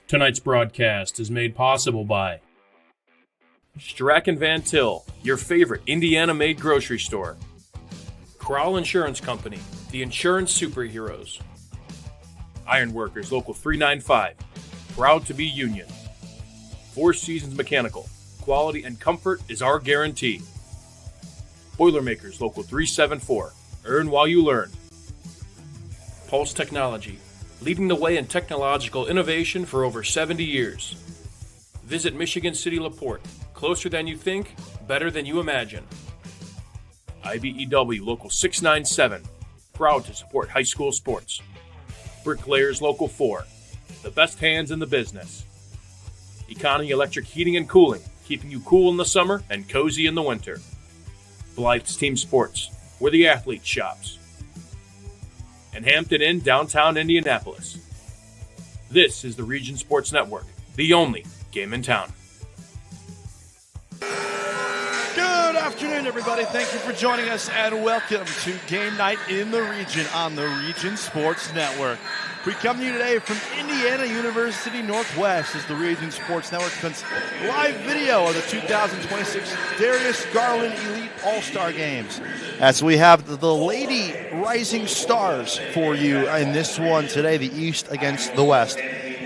Tonight's broadcast is made possible by Strack & Van Til, your favorite Indiana-made grocery store. Crowell Insurance Company, the insurance superheroes. Ironworkers Local 395, proud to be union. Four Seasons Mechanical, quality and comfort is our guarantee. Boilermakers Local 374, earn while you learn. Pulse Technology, leading the way in technological innovation for over 70 years. Visit Michigan City LaPorte, closer than you think, better than you imagine. IBEW Local 697, proud to support high school sports. Bricklayers Local 4, the best hands in the business. Economy Electric Heating and Cooling, keeping you cool in the summer and cozy in the winter. Blythe's Team Sports, where the athlete shops. And Hampton Inn, downtown Indianapolis. This is the Region Sports Network, the only game in town. Good afternoon, everybody. Thank you for joining us, and welcome to Game Night in the Region on the Region Sports Network. We come to you today from Indiana University Northwest as the Region Sports Network presents live video of the 2026 Darius Garland Elite All-Star Games. As we have the Lady Rising Stars for you in this one today, the East against the West.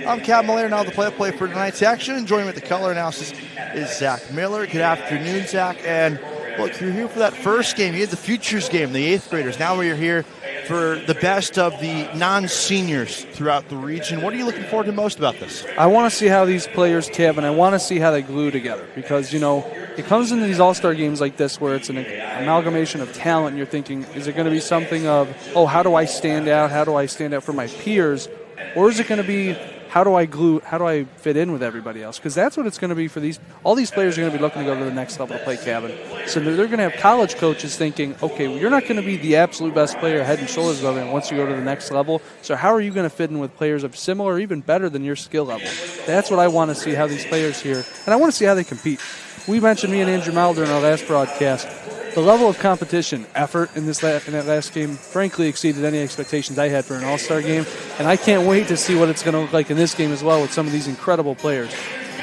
I'm Cal Miller, now the play-by-play for tonight's action. And joining with the color analysis is Zach Miller. Good afternoon, Zach. And look, you're here for that first game. You had the Futures game, the 8th graders. Now we're here for the best of the non-seniors throughout the region. What are you looking forward to most about this? I want to see how these players, Kevin, I want to see how they glue together because, you know, it comes into these all-star games like this where it's an amalgamation of talent and you're thinking, is it going to be something of, oh, how do I stand out? How do I stand out from my peers? Or is it going to be, how do I fit in with everybody else? Because that's what it's going to be for all these players are going to be looking to go to the next level to play, Kevin. So they're going to have college coaches thinking, okay, well, you're not going to be the absolute best player head and shoulders above them once you go to the next level. So how are you going to fit in with players of similar or even better than your skill level? That's what I want to see, how these players here, and I want to see how they compete. We mentioned, me and Andrew Malder in our last broadcast, the level of competition, effort in that last game, frankly, exceeded any expectations I had for an all-star game, and I can't wait to see what it's going to look like in this game as well with some of these incredible players.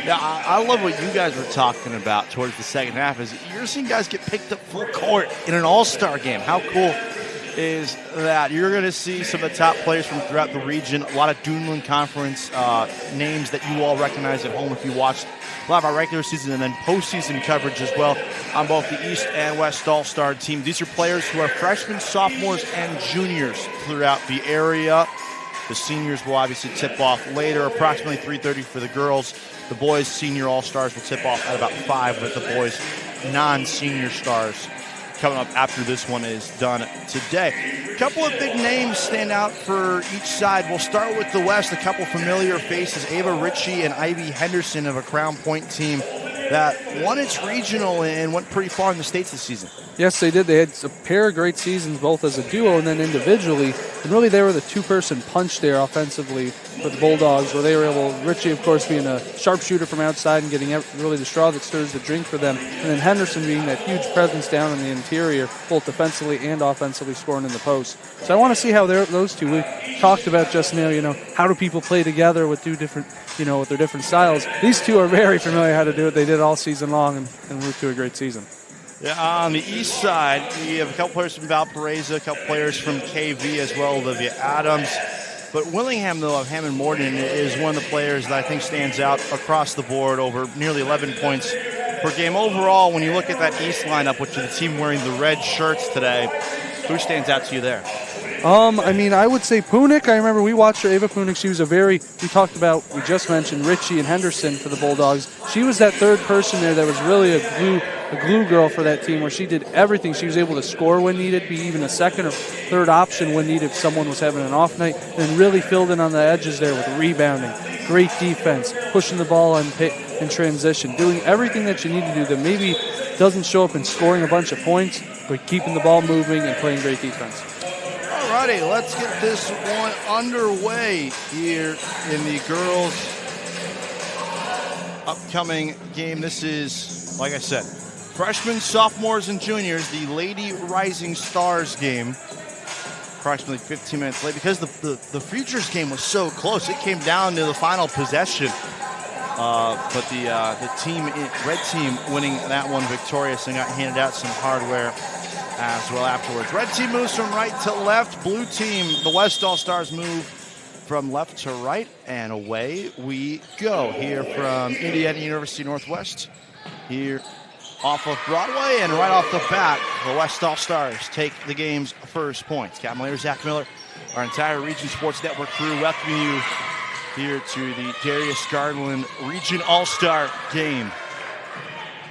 Yeah, I love what you guys were talking about towards the second half, is you're seeing guys get picked up full court in an all-star game. How cool is that? You're going to see some of the top players from throughout the region, a lot of Duneland Conference names that you all recognize at home if you watched a lot of our regular season and then postseason coverage as well on both the East and West All-Star team. These are players who are freshmen, sophomores, and juniors throughout the area. The seniors will obviously tip off later, approximately 3:30 for the girls. The boys' senior All-Stars will tip off at about 5 with the boys' non-senior stars coming up after this one is done today. A couple of big names stand out for each side. We'll start with the West. A couple familiar faces, Ava Ritchie and Ivy Henderson of a Crown Point team that won its regional and went pretty far in the States this season. Yes, they did. They had a pair of great seasons, both as a duo and then individually. And really, they were the two-person punch there offensively for the Bulldogs, where they were able, Ritchie, of course, being a sharpshooter from outside and getting really the straw that stirs the drink for them. And then Henderson being that huge presence down in the interior, both defensively and offensively scoring in the post. So I want to see how those two, we talked about just now, how do people play together with with their different styles. These two are very familiar how to do it. They did all season long and route to a great season. Yeah, on the east side, we have a couple players from Valparaiso, a couple players from KV as well, Olivia Adams. But Willingham, though, of Hammond Morton is one of the players that I think stands out across the board, over nearly 11 points per game. Overall, when you look at that east lineup, which is the team wearing the red shirts today, who stands out to you there? I would say Punick. I remember we watched her, Ava Punick. She was we just mentioned Ritchie and Henderson for the Bulldogs. She was that third person there that was really a glue girl for that team, where she did everything. She was able to score when needed, be even a second or third option when needed if someone was having an off night, and really filled in on the edges there with rebounding, great defense, pushing the ball in transition, doing everything that you need to do that maybe doesn't show up in scoring a bunch of points, but keeping the ball moving and playing great defense. Alrighty, let's get this one underway here in the girls' upcoming game. This is, like I said, freshmen, sophomores, and juniors, the Lady Rising Stars game. approximately 15 minutes late because the Futures game was so close. It came down to the final possession. But the team, red team, winning that one victorious and got handed out some hardware as well afterwards. Red team moves from right to left. Blue team, the West All-Stars, move from left to right, and away we go here from Indiana University Northwest. Here off of Broadway, and right off the bat, the West All-Stars take the game's first points. Captain Later, Zach Miller, our entire Region Sports Network crew welcoming you here to the Darius Garland Region All-Star game.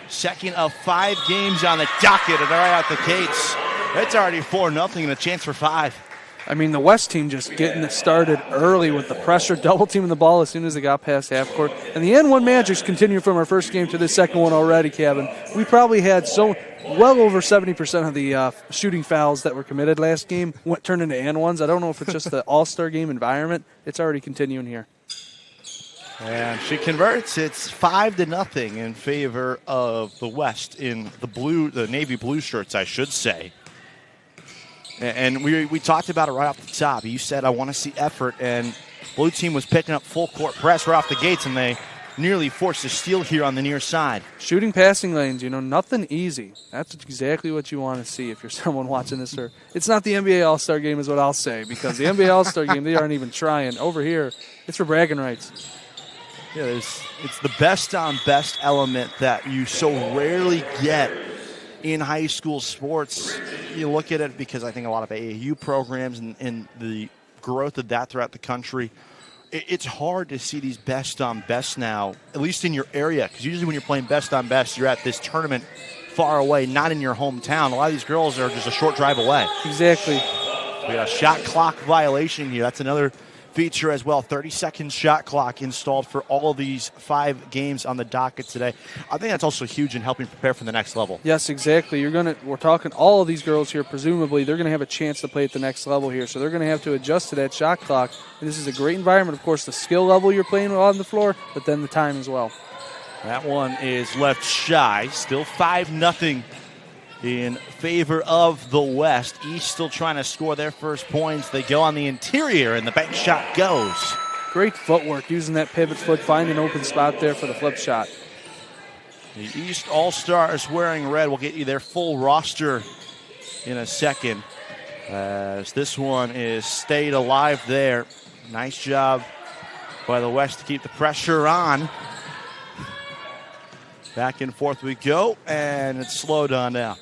Second of 5 games on the docket, and right out the gates, it's already 4-0 and a chance for 5. I mean, the West team just getting it started early with the pressure, double teaming the ball as soon as they got past half court. And the N1 Magics continue from our first game to the second one already, Kevin. We probably had well over 70% of the shooting fouls that were committed last game turned into N1s. I don't know if it's just the All-Star game environment. It's already continuing here. And she converts. It's 5-0 in favor of the West in the navy blue shirts, I should say. And we talked about it right off the top. You said, I want to see effort, and blue team was picking up full court press right off the gates, and they nearly forced a steal here on the near side. Shooting passing lanes, nothing easy. That's exactly what you want to see if you're someone watching this. It's not the NBA All-Star game is what I'll say, because the NBA All-Star game, they aren't even trying. Over here, it's for bragging rights. Yeah, it's the best on best element that you so rarely get in high school sports. You look at it because I think a lot of AAU programs and the growth of that throughout the country, it's hard to see these best on best now, at least in your area, because usually when you're playing best on best, you're at this tournament far away, not in your hometown. A lot of these girls are just a short drive away. Exactly. We got a shot clock violation here. That's another feature as well. 30-second shot clock installed for all of these 5 games on the docket today. I think that's also huge in helping prepare for the next level. Yes, exactly. We're talking all of these girls here, presumably they're going to have a chance to play at the next level here, so they're going to have to adjust to that shot clock. And this is a great environment, of course, the skill level you're playing on the floor, but then the time as well. That one is left shy. Still 5-0 in favor of the West. East still trying to score their first points. They go on the interior, and the bank shot goes. Great footwork, using that pivot foot, find an open spot there for the flip shot. The East All-Stars wearing red will get you their full roster in a second, as this one is stayed alive there. Nice job by the West to keep the pressure on. Back and forth we go, and it's slowed on now.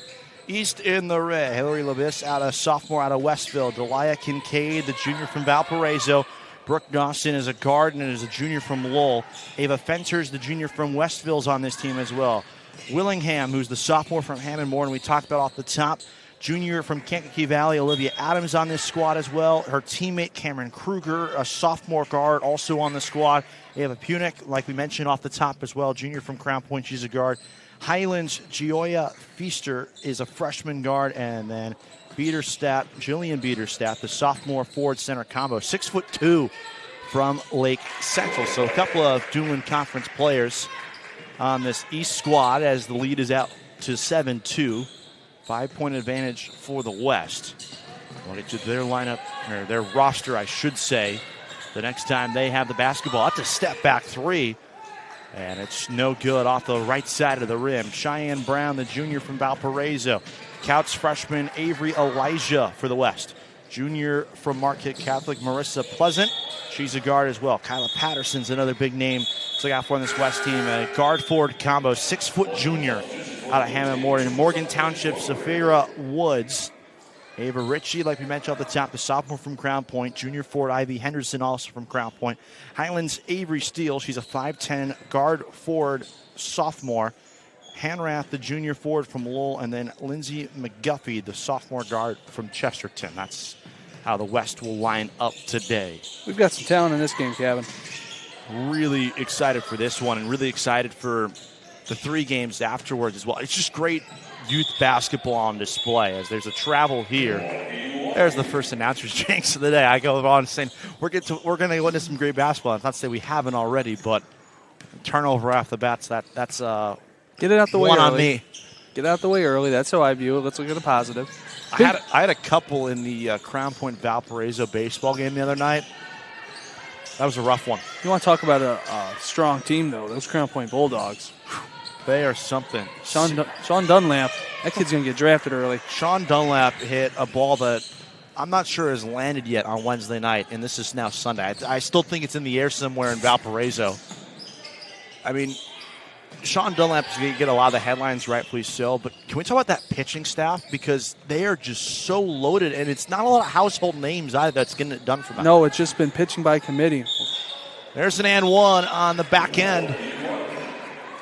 East in the red. Hillary Levis, sophomore out of Westville. Delia Kincaid, the junior from Valparaiso. Brooke Dawson is a guard and is a junior from Lowell. Ava Fenters, the junior from Westville, is on this team as well. Willingham, who's the sophomore from Hammond Moore, and we talked about off the top. Junior from Kankakee Valley, Olivia Adams, on this squad as well. Her teammate, Cameron Kruger, a sophomore guard, also on the squad. Ava Punick, like we mentioned off the top as well, junior from Crown Point, she's a guard. Highlands, Gioia Feaster is a freshman guard, and then Jillian Bieterstadt, the sophomore forward center combo, 6'2" from Lake Central. So a couple of Duneland Conference players on this East squad as the lead is out to 7-2. 5-point advantage for the West. We'll get to their lineup, or their roster, I should say, the next time they have the basketball. That's a step back 3, and it's no good off the right side of the rim. Cheyenne Brown, the junior from Valparaiso. Couts freshman Avery Elijah for the West. Junior from Marquette Catholic, Marissa Pleasant. She's a guard as well. Kyla Patterson's another big name to look out for on this West team. A guard-forward combo, 6-foot junior out of Hammond Moore. In Morgan Township, Zafira Woods. Ava Ritchie, like we mentioned off the top, the sophomore from Crown Point. Junior forward Ivy Henderson, also from Crown Point. Highlands Avery Steele, she's a 5'10" guard-forward sophomore. Hanrath, the junior forward from Lowell, and then Lindsay McGuffey, the sophomore guard from Chesterton. That's how the West will line up today. We've got some talent in this game, Kevin. Really excited for this one, and really excited for the 3 games afterwards as well. It's just great youth basketball on display as there's a travel here. There's the first announcer's jinx of the day. I go on saying we're going to witness some great basketball. It's not to say we haven't already, but turnover off the bats, that's get it out the way one early. On me. Get out the way early. That's how I view it. Let's look at the positive. I had a couple in the Crown Point Valparaiso baseball game the other night. That was a rough one. You want to talk about a strong team, though. Those Crown Point Bulldogs. They are something. Sean Dunlap, that kid's going to get drafted early. Sean Dunlap hit a ball that I'm not sure has landed yet on Wednesday night, and this is now Sunday. I still think it's in the air somewhere in Valparaiso. I mean, Sean Dunlap's going to get a lot of the headlines, rightfully so, but can we talk about that pitching staff? Because they are just so loaded, and it's not a lot of household names either that's getting it done for them. No, it's just been pitching by committee. There's an and one on the back end.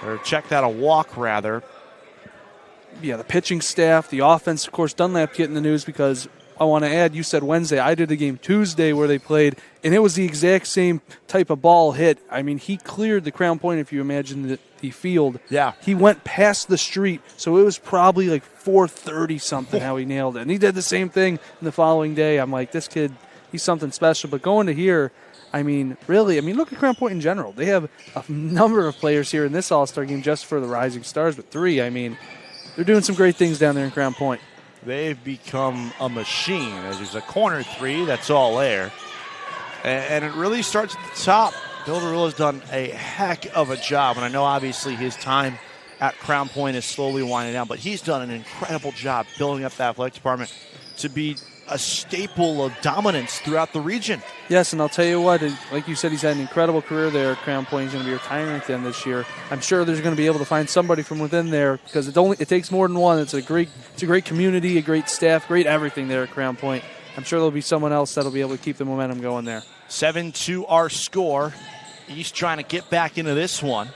Or check that, a walk, rather. Yeah, the pitching staff, the offense, of course, Dunlap getting the news because I want to add, you said Wednesday. I did the game Tuesday where they played, and it was the exact same type of ball hit. I mean, he cleared the Crown Point, if you imagine the field. Yeah. He went past the street, so it was probably like 430 something how he nailed it. And he did the same thing in the following day. I'm like, this kid, he's something special. But going to here, I mean, really, look at Crown Point in general. They have a number of players here in this All-Star game just for the Rising Stars, but 3, I mean, they're doing some great things down there in Crown Point. They've become a machine. There's a corner 3 that's all air. And it really starts at the top. Bill Derulo's done a heck of a job. And I know, obviously, his time at Crown Point is slowly winding down, but he's done an incredible job building up that athletic department to be a staple of dominance throughout the region. Yes, and I'll tell you what, like you said, he's had an incredible career there at Crown Point. He's going to be retiring at the end of this year. I'm sure there's going to be able to find somebody from within there because it takes more than one. It's a great community, a great staff, great everything there at Crown Point. I'm sure there'll be someone else that'll be able to keep the momentum going there. 7-2 our score. East trying to get back into this one.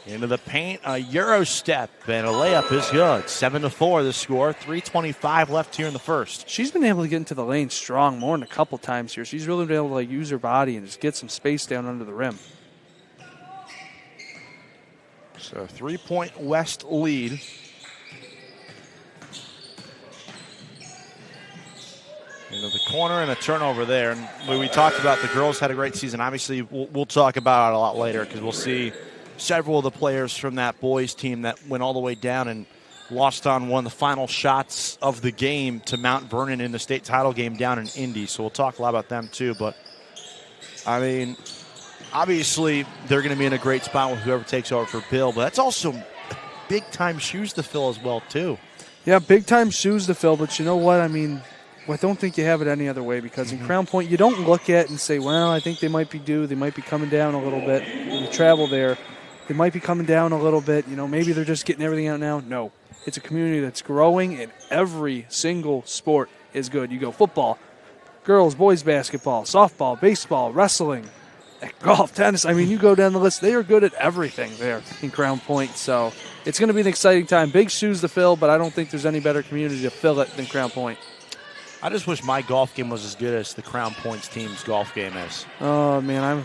Into the paint, a Euro step, and a layup is good. 7-4 the score, 3:25 left here in the first. She's been able to get into the lane strong more than a couple times here. She's really been able to use her body and just get some space down under the rim. So 3-point West lead. Into the corner and a turnover there. And we talked about the girls had a great season. Obviously, we'll talk about it a lot later because we'll see several of the players from that boys team that went all the way down and lost on one of the final shots of the game to Mount Vernon in the state title game down in Indy. So we'll talk a lot about them too. But, I mean, obviously they're going to be in a great spot with whoever takes over for Bill. But that's also big-time shoes to fill as well too. Yeah, big-time shoes to fill. But you know what? I mean, I don't think you have it any other way because in Crown Point you don't look at it and say, well, I think they might be due. They might be coming down a little bit. When you travel there, they might be coming down a little bit. You know, maybe they're just getting everything out now. No. It's a community that's growing, and every single sport is good. You go football, girls, boys basketball, softball, baseball, wrestling, golf, tennis. I mean, you go down the list. They are good at everything there in Crown Point. So it's going to be an exciting time. Big shoes to fill, but I don't think there's any better community to fill it than Crown Point. I just wish my golf game was as good as the Crown Points team's golf game is. Oh, man,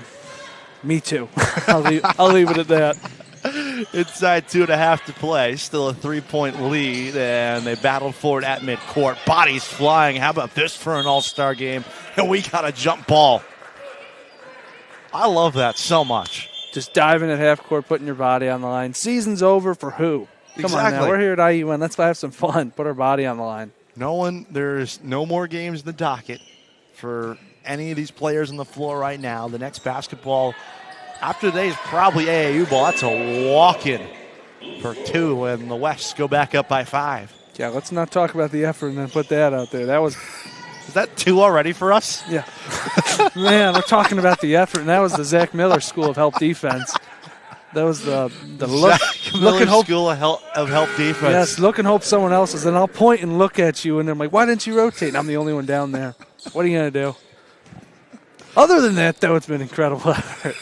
me too. I'll leave it at that. Inside 2.5 to play. Still a 3-point lead, and they battled forward at midcourt. Bodies flying. How about this for an all-star game? And we got a jump ball. I love that so much. Just diving at half court, putting your body on the line. Season's over for who? Come on now. We're here at IUN. Let's have some fun. Put our body on the line. There's no more games in the docket for any of these players on the floor right now. The next basketball after today is probably AAU ball. That's a walk-in for 2, and the Wests go back up by 5. Yeah, let's not talk about the effort and then put that out there. Is that 2 already for us? Yeah. Man, we're talking about the effort, and that was the Zach Miller School of Help Defense. That was the look and hope School of Help Defense. Yes, look and hope someone else is. And I'll point and look at you, and I'm like, why didn't you rotate? And I'm the only one down there. What are you going to do? Other than that, though, it's been incredible effort.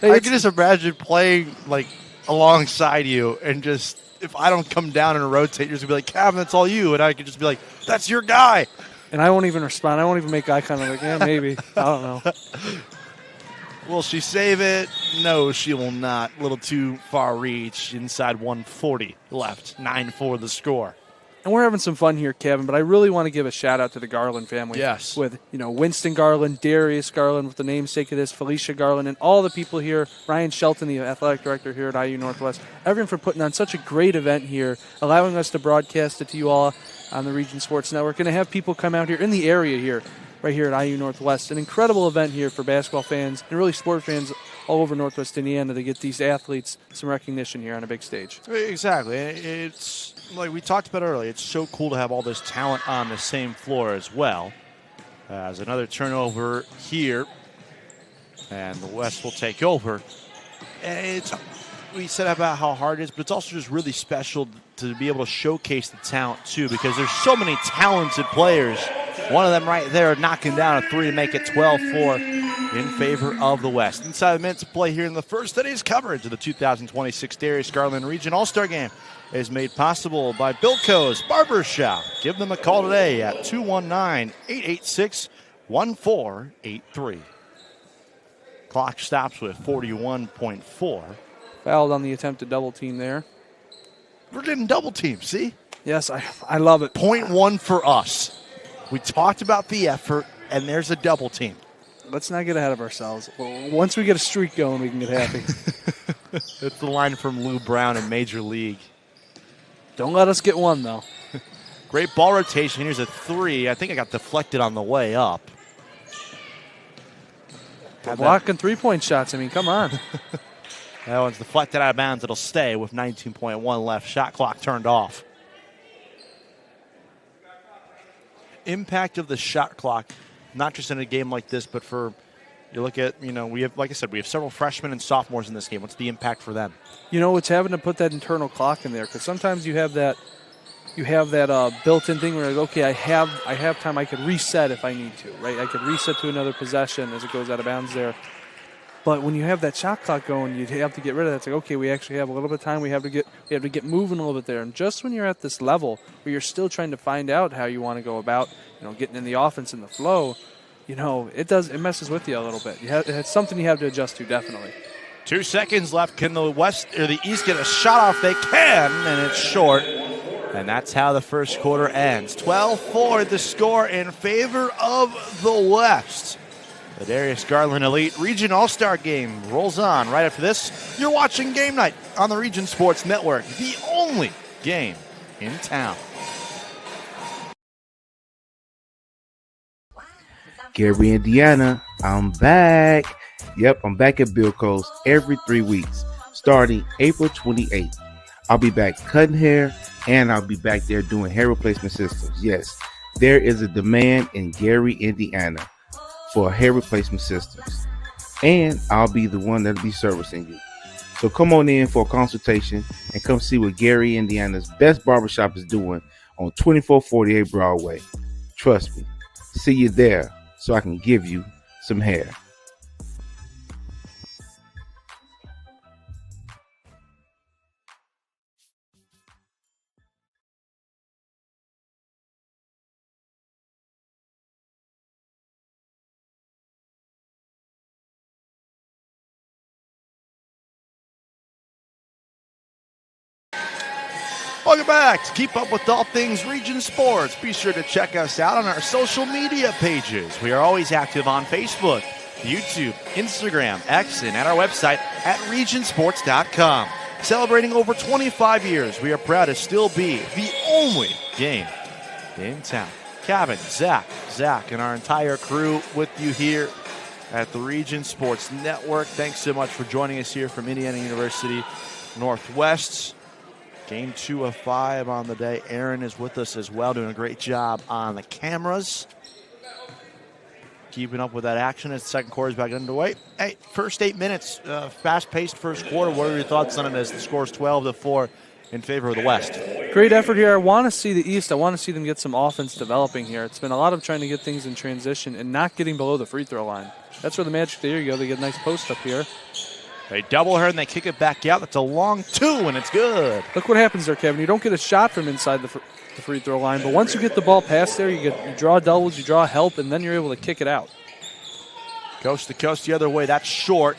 I can just imagine playing like alongside you, and just if I don't come down and rotate, you're just going to be like, Kevin, that's all you. And I could just be like, that's your guy. And I won't even respond. I won't even make eye contact. Like, yeah, maybe. I don't know. Will she save it? No, she will not. A little too far reach. Inside 140 left. 9-4 the score. And we're having some fun here, Kevin, but I really want to give a shout-out to the Garland family. Yes. With, Winston Garland, Darius Garland, with the namesake of this, Felicia Garland, and all the people here, Ryan Shelton, the athletic director here at IU Northwest, everyone for putting on such a great event here, allowing us to broadcast it to you all on the Region Sports Network, and to have people come out here in the area here, right here at IU Northwest. An incredible event here for basketball fans and really sport fans all over Northwest Indiana to get these athletes some recognition here on a big stage. Exactly. It's like we talked about earlier. It's so cool to have all this talent on the same floor as well. As another turnover here, and the West will take over. And we said about how hard it is, but it's also just really special to be able to showcase the talent too, because there's so many talented players. One of them right there knocking down a three to make it 12-4 in favor of the West. Inside a minute to play here in the first today's coverage of the 2026 Darius Garland Region All-Star Game is made possible by Bilko's Barbershop. Give them a call today at 219-886-1483. Clock stops with 41.4. Fouled on the attempted double team there. We're getting double teamed, see? Yes, I love it. 0.1 for us. We talked about the effort, and there's a double team. Let's not get ahead of ourselves. Well, once we get a streak going, we can get happy. That's the line from Lou Brown in Major League. Don't let us get one, though. Great ball rotation. Here's a three. I think I got deflected on the way up. Blocking three-point shots. I mean, come on. That one's deflected out of bounds. It'll stay with 19.1 left. Shot clock turned off. Impact of the shot clock, not just in a game like this, but for, you look at, we have, like I said, we have several freshmen and sophomores in this game. What's the impact for them? It's having to put that internal clock in there, because sometimes you have that built-in thing where, okay, I have time. I could reset if I need to, right? I could reset to another possession as it goes out of bounds there. But when you have that shot clock going, you have to get rid of that. It's like, okay, we actually have a little bit of time. We have to get moving a little bit there. And just when you're at this level where you're still trying to find out how you want to go about, getting in the offense and the flow, it messes with you a little bit. It's something you have to adjust to, definitely. 2 seconds left. Can the West or the East get a shot off? They can, and it's short. And that's how the first quarter ends. 12-4 the score in favor of the West. The Darius Garland Elite Region All-Star Game rolls on. Right after this, you're watching Game Night on the Region Sports Network, the only game in town. Gary, Indiana, I'm back. Yep, I'm back at Bilko's every 3 weeks, starting April 28th. I'll be back cutting hair, and I'll be back there doing hair replacement systems. Yes, there is a demand in Gary, Indiana for hair replacement systems, and I'll be the one that'll be servicing you. So come on in for a consultation and come see what Gary, Indiana's best barbershop is doing on 2448 Broadway. Trust me, see you there so I can give you some hair. Welcome back. To keep up with all things Region Sports, be sure to check us out on our social media pages. We are always active on Facebook, YouTube, Instagram, X, and at our website at regionsports.com. Celebrating over 25 years, we are proud to still be the only game in town. Kevin, Zach, and our entire crew with you here at the Region Sports Network. Thanks so much for joining us here from Indiana University Northwest. Game 2 of 5 on the day. Aaron is with us as well, doing a great job on the cameras. Keeping up with that action as the second quarter is back underway. Hey, first 8 minutes, fast-paced first quarter. What are your thoughts on it as the score is 12-4 in favor of the West? Great effort here. I want to see the East. I want to see them get some offense developing here. It's been a lot of trying to get things in transition and not getting below the free throw line. That's where the magic, there you go. They get a nice post up here. They double her and they kick it back out. That's a long 2, and it's good. Look what happens there, Kevin. You don't get a shot from inside the free throw line, but once you get the ball past there, you draw doubles, you draw help, and then you're able to kick it out. Coast to coast the other way. That's short.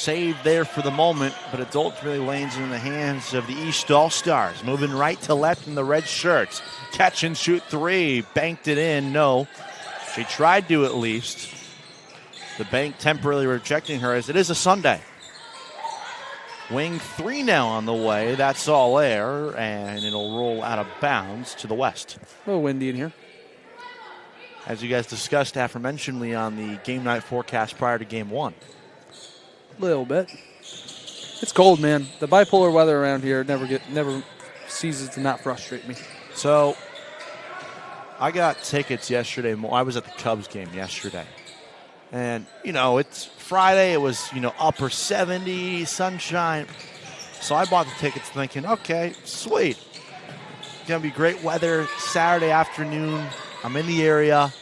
saved there for the moment, but it ultimately lands in the hands of the East All-Stars. Moving right to left in the red shirts. Catch and shoot three. Banked it in. No. She tried to at least. The bank temporarily rejecting her as it is a Sunday. Wing three now on the way. That's all air, and it'll roll out of bounds to the west. A little windy in here. As you guys discussed aforementionedly on the game night forecast prior to game one. A little bit. It's cold, man. The bipolar weather around here never ceases to not frustrate me. So, I got tickets yesterday. I was at the Cubs game yesterday. And, it's Friday. It was, upper 70s, sunshine. So I bought the tickets thinking, okay, sweet. It's going to be great weather Saturday afternoon. I'm in the area.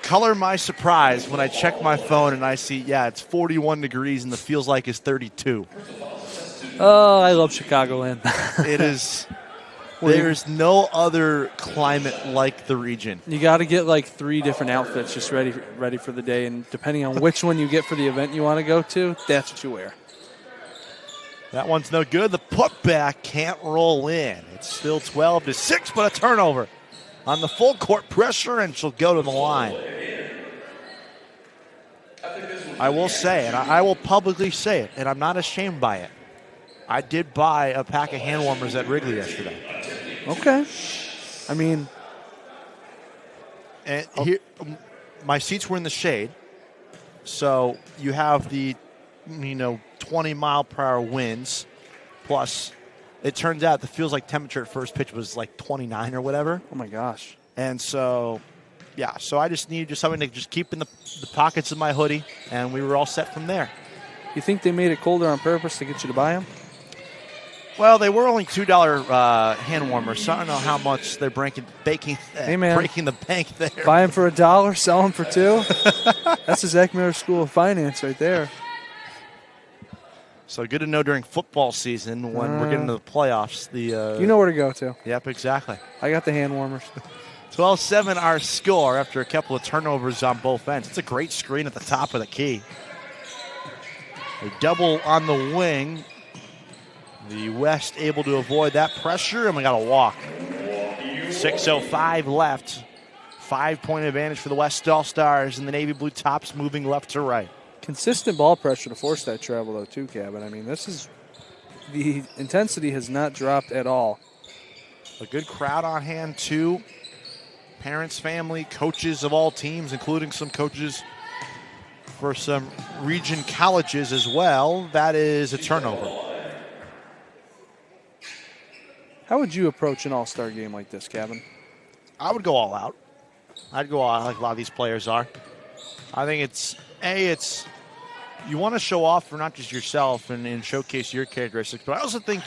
Color my surprise when I check my phone and I see, it's 41 degrees and the feels like it's 32. Oh, I love Chicagoland. It is. There's no other climate like the region. You got to get like 3 different outfits just ready for the day, and depending on which one you get for the event you want to go to, that's what you wear. That one's no good. The putback can't roll in. It's still 12-6, but a turnover on the full court pressure, and she'll go to the line. I will say, and I will publicly say it, and I'm not ashamed by it. I did buy a pack of hand warmers at Wrigley yesterday. Okay. I mean, and here, my seats were in the shade, so you have the 20-mile-per-hour winds, plus it turns out the feels like temperature at first pitch was like 29 or whatever. Oh my gosh. And so, so I just needed something to just keep in the pockets of my hoodie, and we were all set from there. You think they made it colder on purpose to get you to buy them? Well, they were only $2 hand warmers, so I don't know how much they're breaking the bank there. Buy them for $1, sell them for $2. That's the Zach Miller School of Finance right there. So good to know during football season when we're getting to the playoffs. You know where to go to. Yep, exactly. I got the hand warmers. 12-7 our score after a couple of turnovers on both ends. It's a great screen at the top of the key. A double on the wing. The West able to avoid that pressure, and we got a walk. 6:05 left. 5-point advantage for the West All-Stars, and the Navy Blue Tops moving left to right. Consistent ball pressure to force that travel, though, too, Kevin. I mean, the intensity has not dropped at all. A good crowd on hand, too. Parents, family, coaches of all teams, including some coaches for some region colleges as well. That is a turnover. How would you approach an all-star game like this, Kevin? I would go all out. I'd go all out like a lot of these players are. I think it's you want to show off for not just yourself and showcase your characteristics, but I also think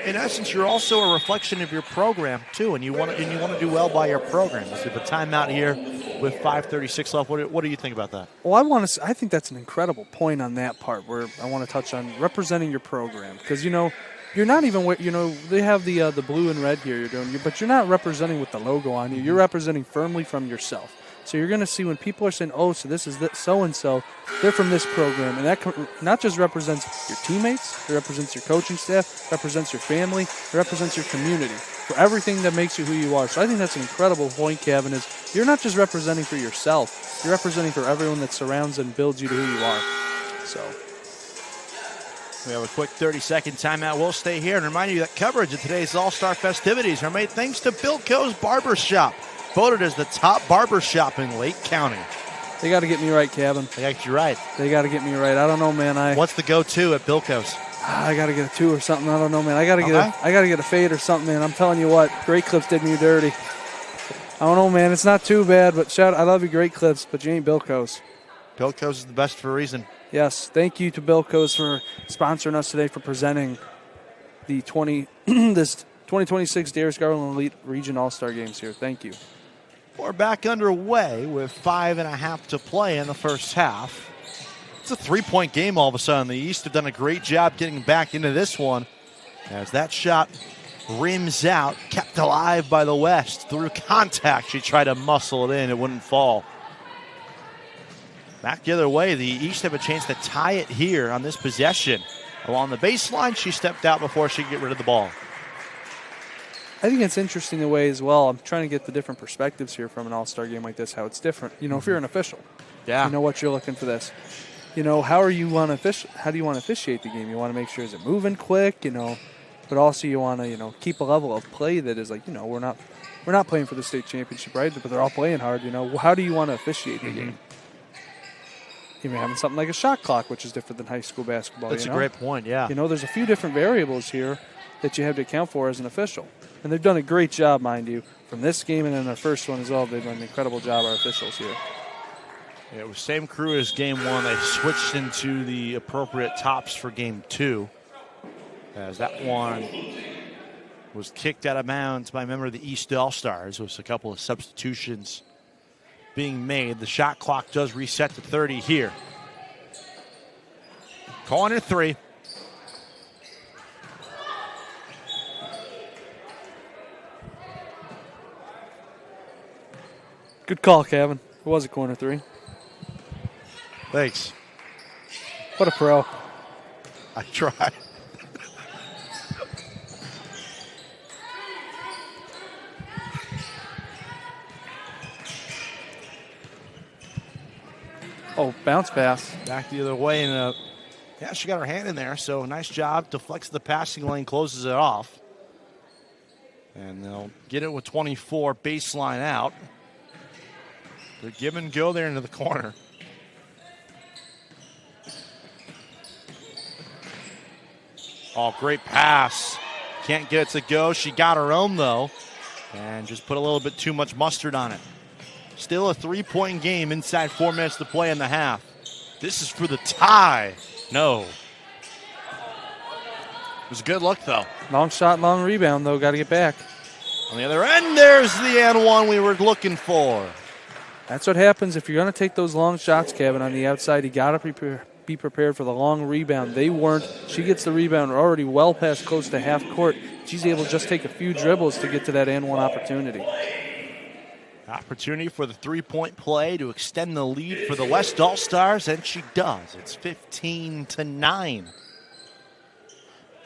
in essence, you're also a reflection of your program too, and you want to do well by your program. So the timeout here with 5:36 left. What do you think about that? Well, I think that's an incredible point on that part where I want to touch on representing your program, because you're not even they have the blue and red here you're doing, but you're not representing with the logo on you. You're representing firmly from yourself. So you're going to see when people are saying, oh, so this is so-and-so, they're from this program. And that not just represents your teammates, it represents your coaching staff, represents your family, it represents your community for everything that makes you who you are. So I think that's an incredible point, Kevin, is you're not just representing for yourself, you're representing for everyone that surrounds and builds you to who you are. So we have a quick 30-second timeout. We'll stay here and remind you that coverage of today's All-Star festivities are made thanks to Bilko's Barbershop, voted as the top barbershop in Lake County. They got to get me right, Kevin. They got you right. They got to get me right. I don't know, man. What's the go-to at Bilko's? I got to get a 2 or something. I don't know, man. I got to get a fade or something, man. I'm telling you what, Great Clips did me dirty. I don't know, man. It's not too bad, but I love you, Great Clips, but you ain't Bilko's. Bilko's is the best for a reason. Yes, thank you to Bilko's for sponsoring us today, for presenting the 2026 Darius Garland Elite Region All-Star Games here. Thank you. We're back underway with 5.5 to play in the first half. It's a 3-point game all of a sudden. The East have done a great job getting back into this one as that shot rims out, kept alive by the West. Through contact, she tried to muscle it in. It wouldn't fall. Back the other way, the East have a chance to tie it here on this possession. Along the baseline, she stepped out before she could get rid of the ball. I think it's interesting the way as well. I'm trying to get the different perspectives here from an all-star game like this, how it's different. If you're an official, you know what you're looking for this. How do you want to officiate the game? You want to make sure is it moving quick, but also you want to, keep a level of play that is like, we're not playing for the state championship, right? But they're all playing hard, How do you want to officiate the game? Even having something like a shot clock, which is different than high school basketball. That's a great point, yeah. There's a few different variables here that you have to account for as an official. And they've done a great job, mind you, from this game and then their first one as well. They've done an incredible job, our officials here. Yeah, it was same crew as game one. They switched into the appropriate tops for game two, as that one was kicked out of bounds by a member of the East All-Stars. There was a couple of substitutions being made. The shot clock does reset to 30 here. Corner three. Good call, Kevin. It was a corner three. Thanks. What a pro. I tried. Oh, bounce pass. Back the other way, and she got her hand in there, so nice job. Deflects the passing lane, closes it off. And they'll get it with 24, baseline out. They give and go there into the corner. Oh, great pass. Can't get it to go. She got her own, though, and just put a little bit too much mustard on it. Still a 3-point game inside 4 minutes to play in the half. This is for the tie. No. It was a good look, though. Long shot, long rebound, though. Got to get back. On the other end, there's the and one we were looking for. That's what happens if you're going to take those long shots, Kevin, on the outside. You got to be prepared for the long rebound. They weren't. She gets the rebound already well past close to half court. She's able to just take a few dribbles to get to that and one opportunity. Opportunity for the 3-point play to extend the lead for the West All-Stars, and she does. It's 15-9.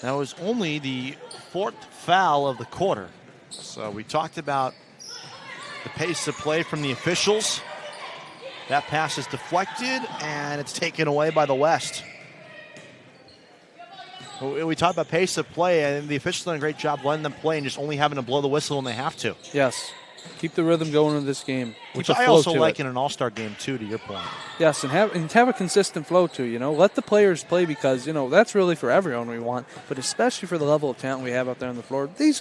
That was only the 4th foul of the quarter. So we talked about the pace of play from the officials. That pass is deflected, and it's taken away by the West. We talked about pace of play, and the officials done a great job letting them play and just only having to blow the whistle when they have to. Yes. Keep the rhythm going in this game. Which I also like in an all-star game, too, to your point. Yes, and have a consistent flow, too. Let the players play because, that's really for everyone we want, but especially for the level of talent we have out there on the floor. These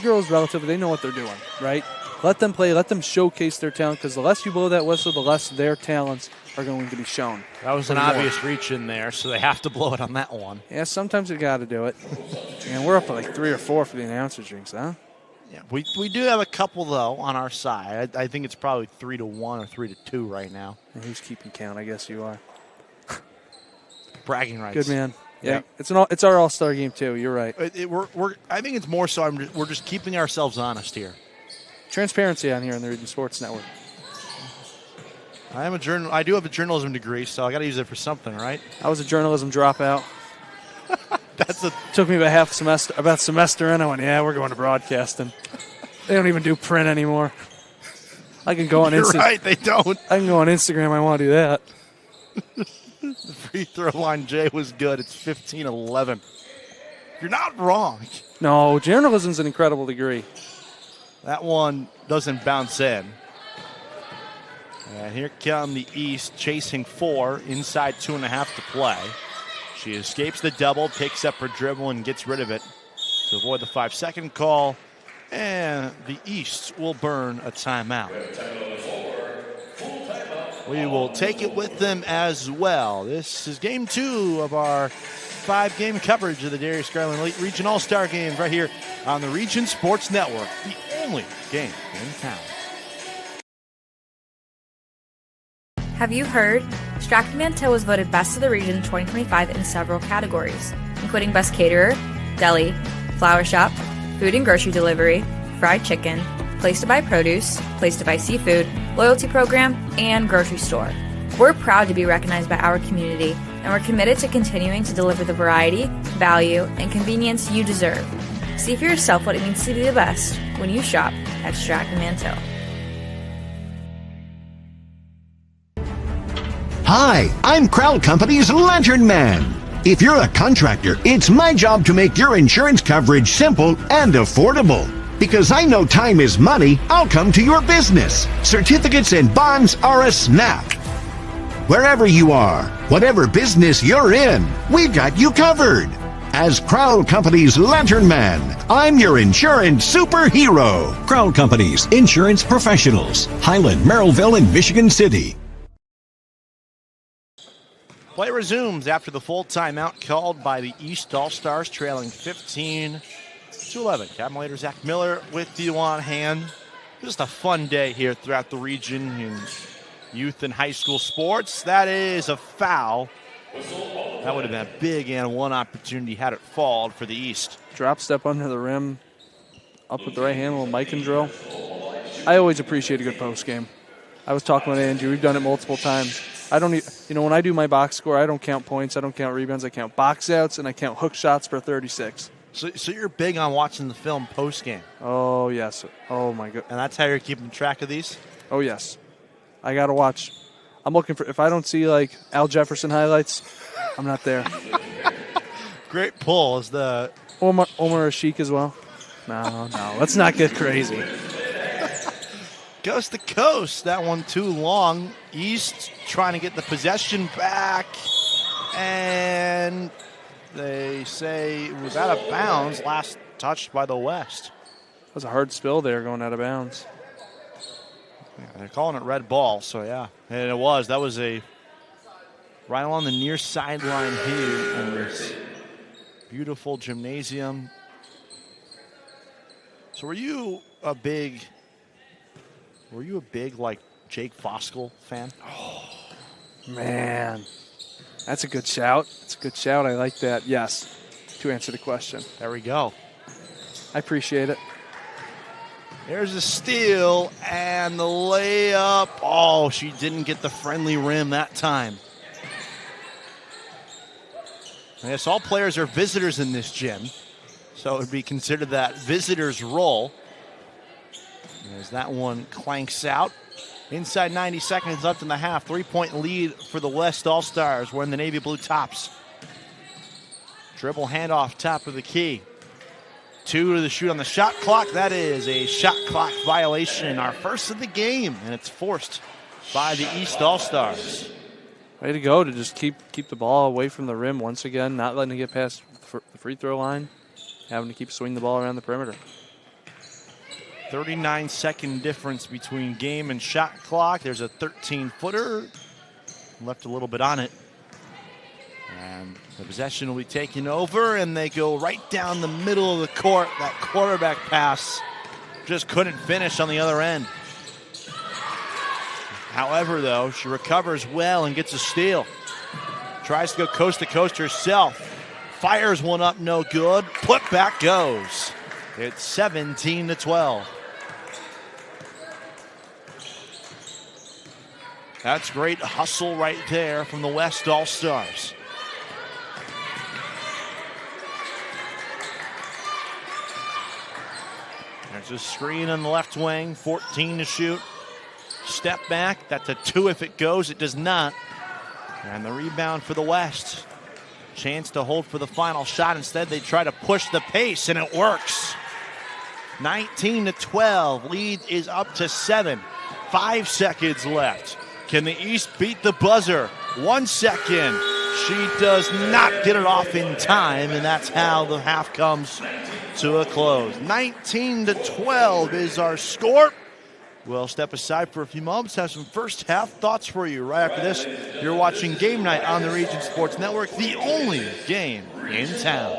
girls, relatively, they know what they're doing, right? Let them play. Let them showcase their talent because the less you blow that whistle, the less their talents are going to be shown. That was an obvious reach in there, so they have to blow it on that one. Yeah, sometimes you got to do it. And we're up to like 3 or 4 for the announcer drinks, huh? Yeah, we do have a couple, though, on our side. I think it's probably 3-1 or 3-2 right now. And who's keeping count? I guess you are. Bragging rights. Good man. Yeah, it's our all-star game, too. You're right. I think it's more so we're just keeping ourselves honest here. Transparency on here on the Region Sports Network. I do have a journalism degree, so I got to use it for something, right? I was a journalism dropout. Took me about semester in. I went, we're going to broadcasting. They don't even do print anymore. I can go on Instagram. You're right, they don't. I can go on Instagram. I want to do that. The free throw line, Jay, was good. It's 15-11. You're not wrong. No, journalism's an incredible degree. That one doesn't bounce in. And here come the East chasing 4, inside 2.5 to play. She escapes the double, picks up her dribble, and gets rid of it to avoid the 5-second call. And the East will burn a timeout. We will take it with them as well. This is game 2 of our 5-game coverage of the Darius Garland Late Region All-Star Games right here on the Region Sports Network, the only game in town. Have you heard? Stratton Mantel was voted Best of the Region 2025 in several categories, including Best Caterer, Deli, Flower Shop, Food and Grocery Delivery, Fried Chicken, Place to Buy Produce, Place to Buy Seafood, Loyalty Program, and Grocery Store. We're proud to be recognized by our community, and we're committed to continuing to deliver the variety, value, and convenience you deserve. See for yourself what it means to be the best when you shop at Stratton Mantel. Hi, I'm Crowd Company's Lantern Man. If you're a contractor, it's my job to make your insurance coverage simple and affordable. Because I know time is money, I'll come to your business. Certificates and bonds are a snap. Wherever you are, whatever business you're in, we've got you covered. As Crowd Company's Lantern Man, I'm your insurance superhero. Crowd Company's insurance professionals. Highland, Merrillville, and Michigan City. Play resumes after the full timeout called by the East All-Stars, trailing 15-11. Cavalier Zach Miller with you on hand. Just a fun day here throughout the region in youth and high school sports. That is a foul. That would have been a big and one opportunity had it fallen for the East. Drop step under the rim, up with the right hand, a little mic and drill. I always appreciate a good post game. I was talking with Angie. We've done it multiple times. I don't need, when I do my box score, I don't count points, I don't count rebounds, I count box outs, and I count hook shots per 36. So you're big on watching the film post game. Oh yes. Oh my god. And that's how you're keeping track of these? Oh yes. I gotta watch. I'm looking for, if I don't see like Al Jefferson highlights, I'm not there. Great pull. Is the Omar Ashik as well? No. Let's not get crazy. Coast to coast. That one too long. East trying to get the possession back. And they say it was out of bounds. Last touched by the West. That was a hard spill there going out of bounds. Yeah, they're calling it red ball, so yeah. And it was. That was a right along the near sideline here in this beautiful gymnasium. So were you a big like Jake Foskell fan? Oh, man. That's a good shout. I like that. Yes, to answer the question. There we go. I appreciate it. There's a steal and the layup. Oh, she didn't get the friendly rim that time. I guess all players are visitors in this gym, so it would be considered that visitor's role. As that one clanks out. Inside 90 seconds left in the half. 3-point lead for the West All-Stars. We're in the navy blue tops. Dribble handoff, top of the key. 2 to the shoot on the shot clock. That is a shot clock violation, our first of the game, and it's forced by the East All-Stars. Way to go to just keep the ball away from the rim once again, not letting it get past the free throw line, having to keep swinging the ball around the perimeter. 39-second difference between game and shot clock. There's a 13-footer. Left a little bit on it. And the possession will be taken over, and they go right down the middle of the court. That quarterback pass just couldn't finish on the other end. However, though, she recovers well and gets a steal. Tries to go coast to coast herself. Fires one up, no good. Put back goes. It's 17-12. That's great hustle right there from the West All-Stars. There's a screen on the left wing, 14 to shoot. Step back, that's a 2 if it goes, it does not. And the rebound for the West. Chance to hold for the final shot. Instead, they try to push the pace, and it works. 19-12, lead is up to 7. 5 seconds left. Can the East beat the buzzer? 1 second. She does not get it off in time, and that's how the half comes to a close. 19-12 is our score. We'll step aside for a few moments, have some first half thoughts for you. Right after this, you're watching Game Night on the Region Sports Network, the only game in town.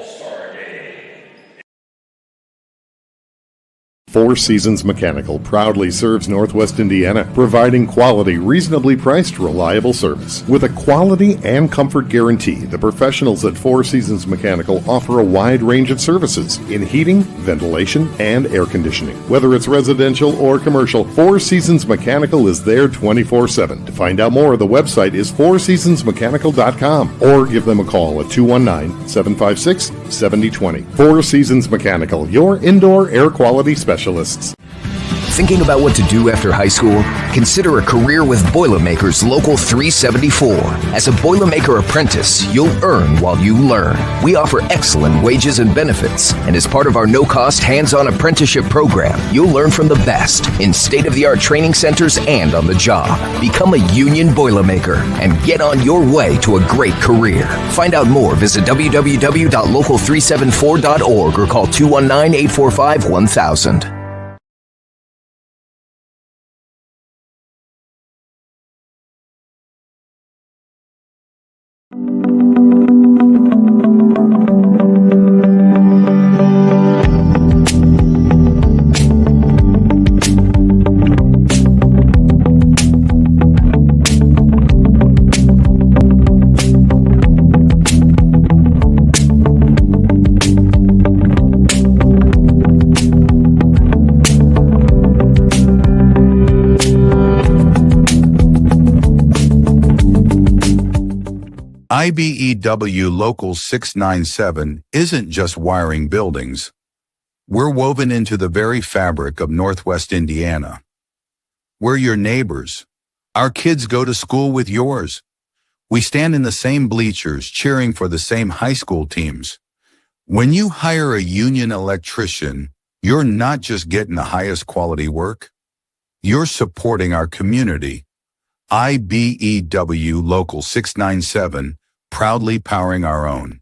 Four Seasons Mechanical proudly serves Northwest Indiana, providing quality, reasonably priced, reliable service. With a quality and comfort guarantee, the professionals at Four Seasons Mechanical offer a wide range of services in heating, ventilation, and air conditioning. Whether it's residential or commercial, Four Seasons Mechanical is there 24/7. To find out more, the website is fourseasonsmechanical.com or give them a call at 219-756-7020. Four Seasons Mechanical, your indoor air quality specialist. Thinking about what to do after high school? Consider a career with Boilermakers Local 374. As a Boilermaker apprentice, you'll earn while you learn. We offer excellent wages and benefits, and as part of our no-cost hands-on apprenticeship program, you'll learn from the best in state-of-the-art training centers and on the job. Become a union Boilermaker and get on your way to a great career. Find out more, visit www.local374.org or call 219-845-1000. IBEW Local 697 isn't just wiring buildings. We're woven into the very fabric of Northwest Indiana. We're your neighbors. Our kids go to school with yours. We stand in the same bleachers cheering for the same high school teams. When you hire a union electrician, you're not just getting the highest quality work. You're supporting our community. IBEW Local 697, proudly powering our own.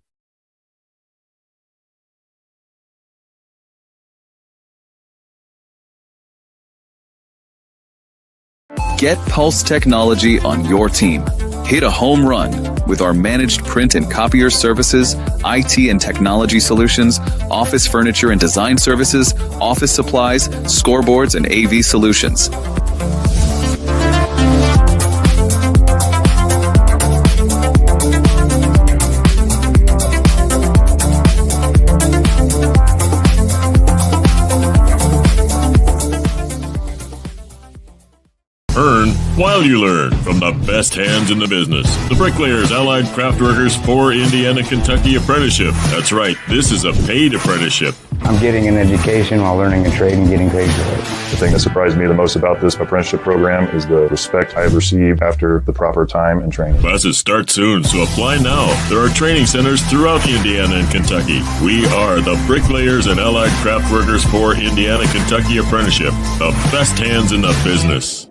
Get Pulse Technology on your team. Hit a home run with our managed print and copier services, IT and technology solutions, office furniture and design services, office supplies, scoreboards, and AV solutions. Earn while you learn from the best hands in the business. The Bricklayers Allied Craftworkers for Indiana, Kentucky Apprenticeship. That's right, this is a paid apprenticeship. I'm getting an education while learning a trade and getting paid for it. The thing that surprised me the most about this apprenticeship program is the respect I have received after the proper time and training. Classes start soon, so apply now. There are training centers throughout Indiana and Kentucky. We are the Bricklayers and Allied Craftworkers for Indiana, Kentucky Apprenticeship. The best hands in the business.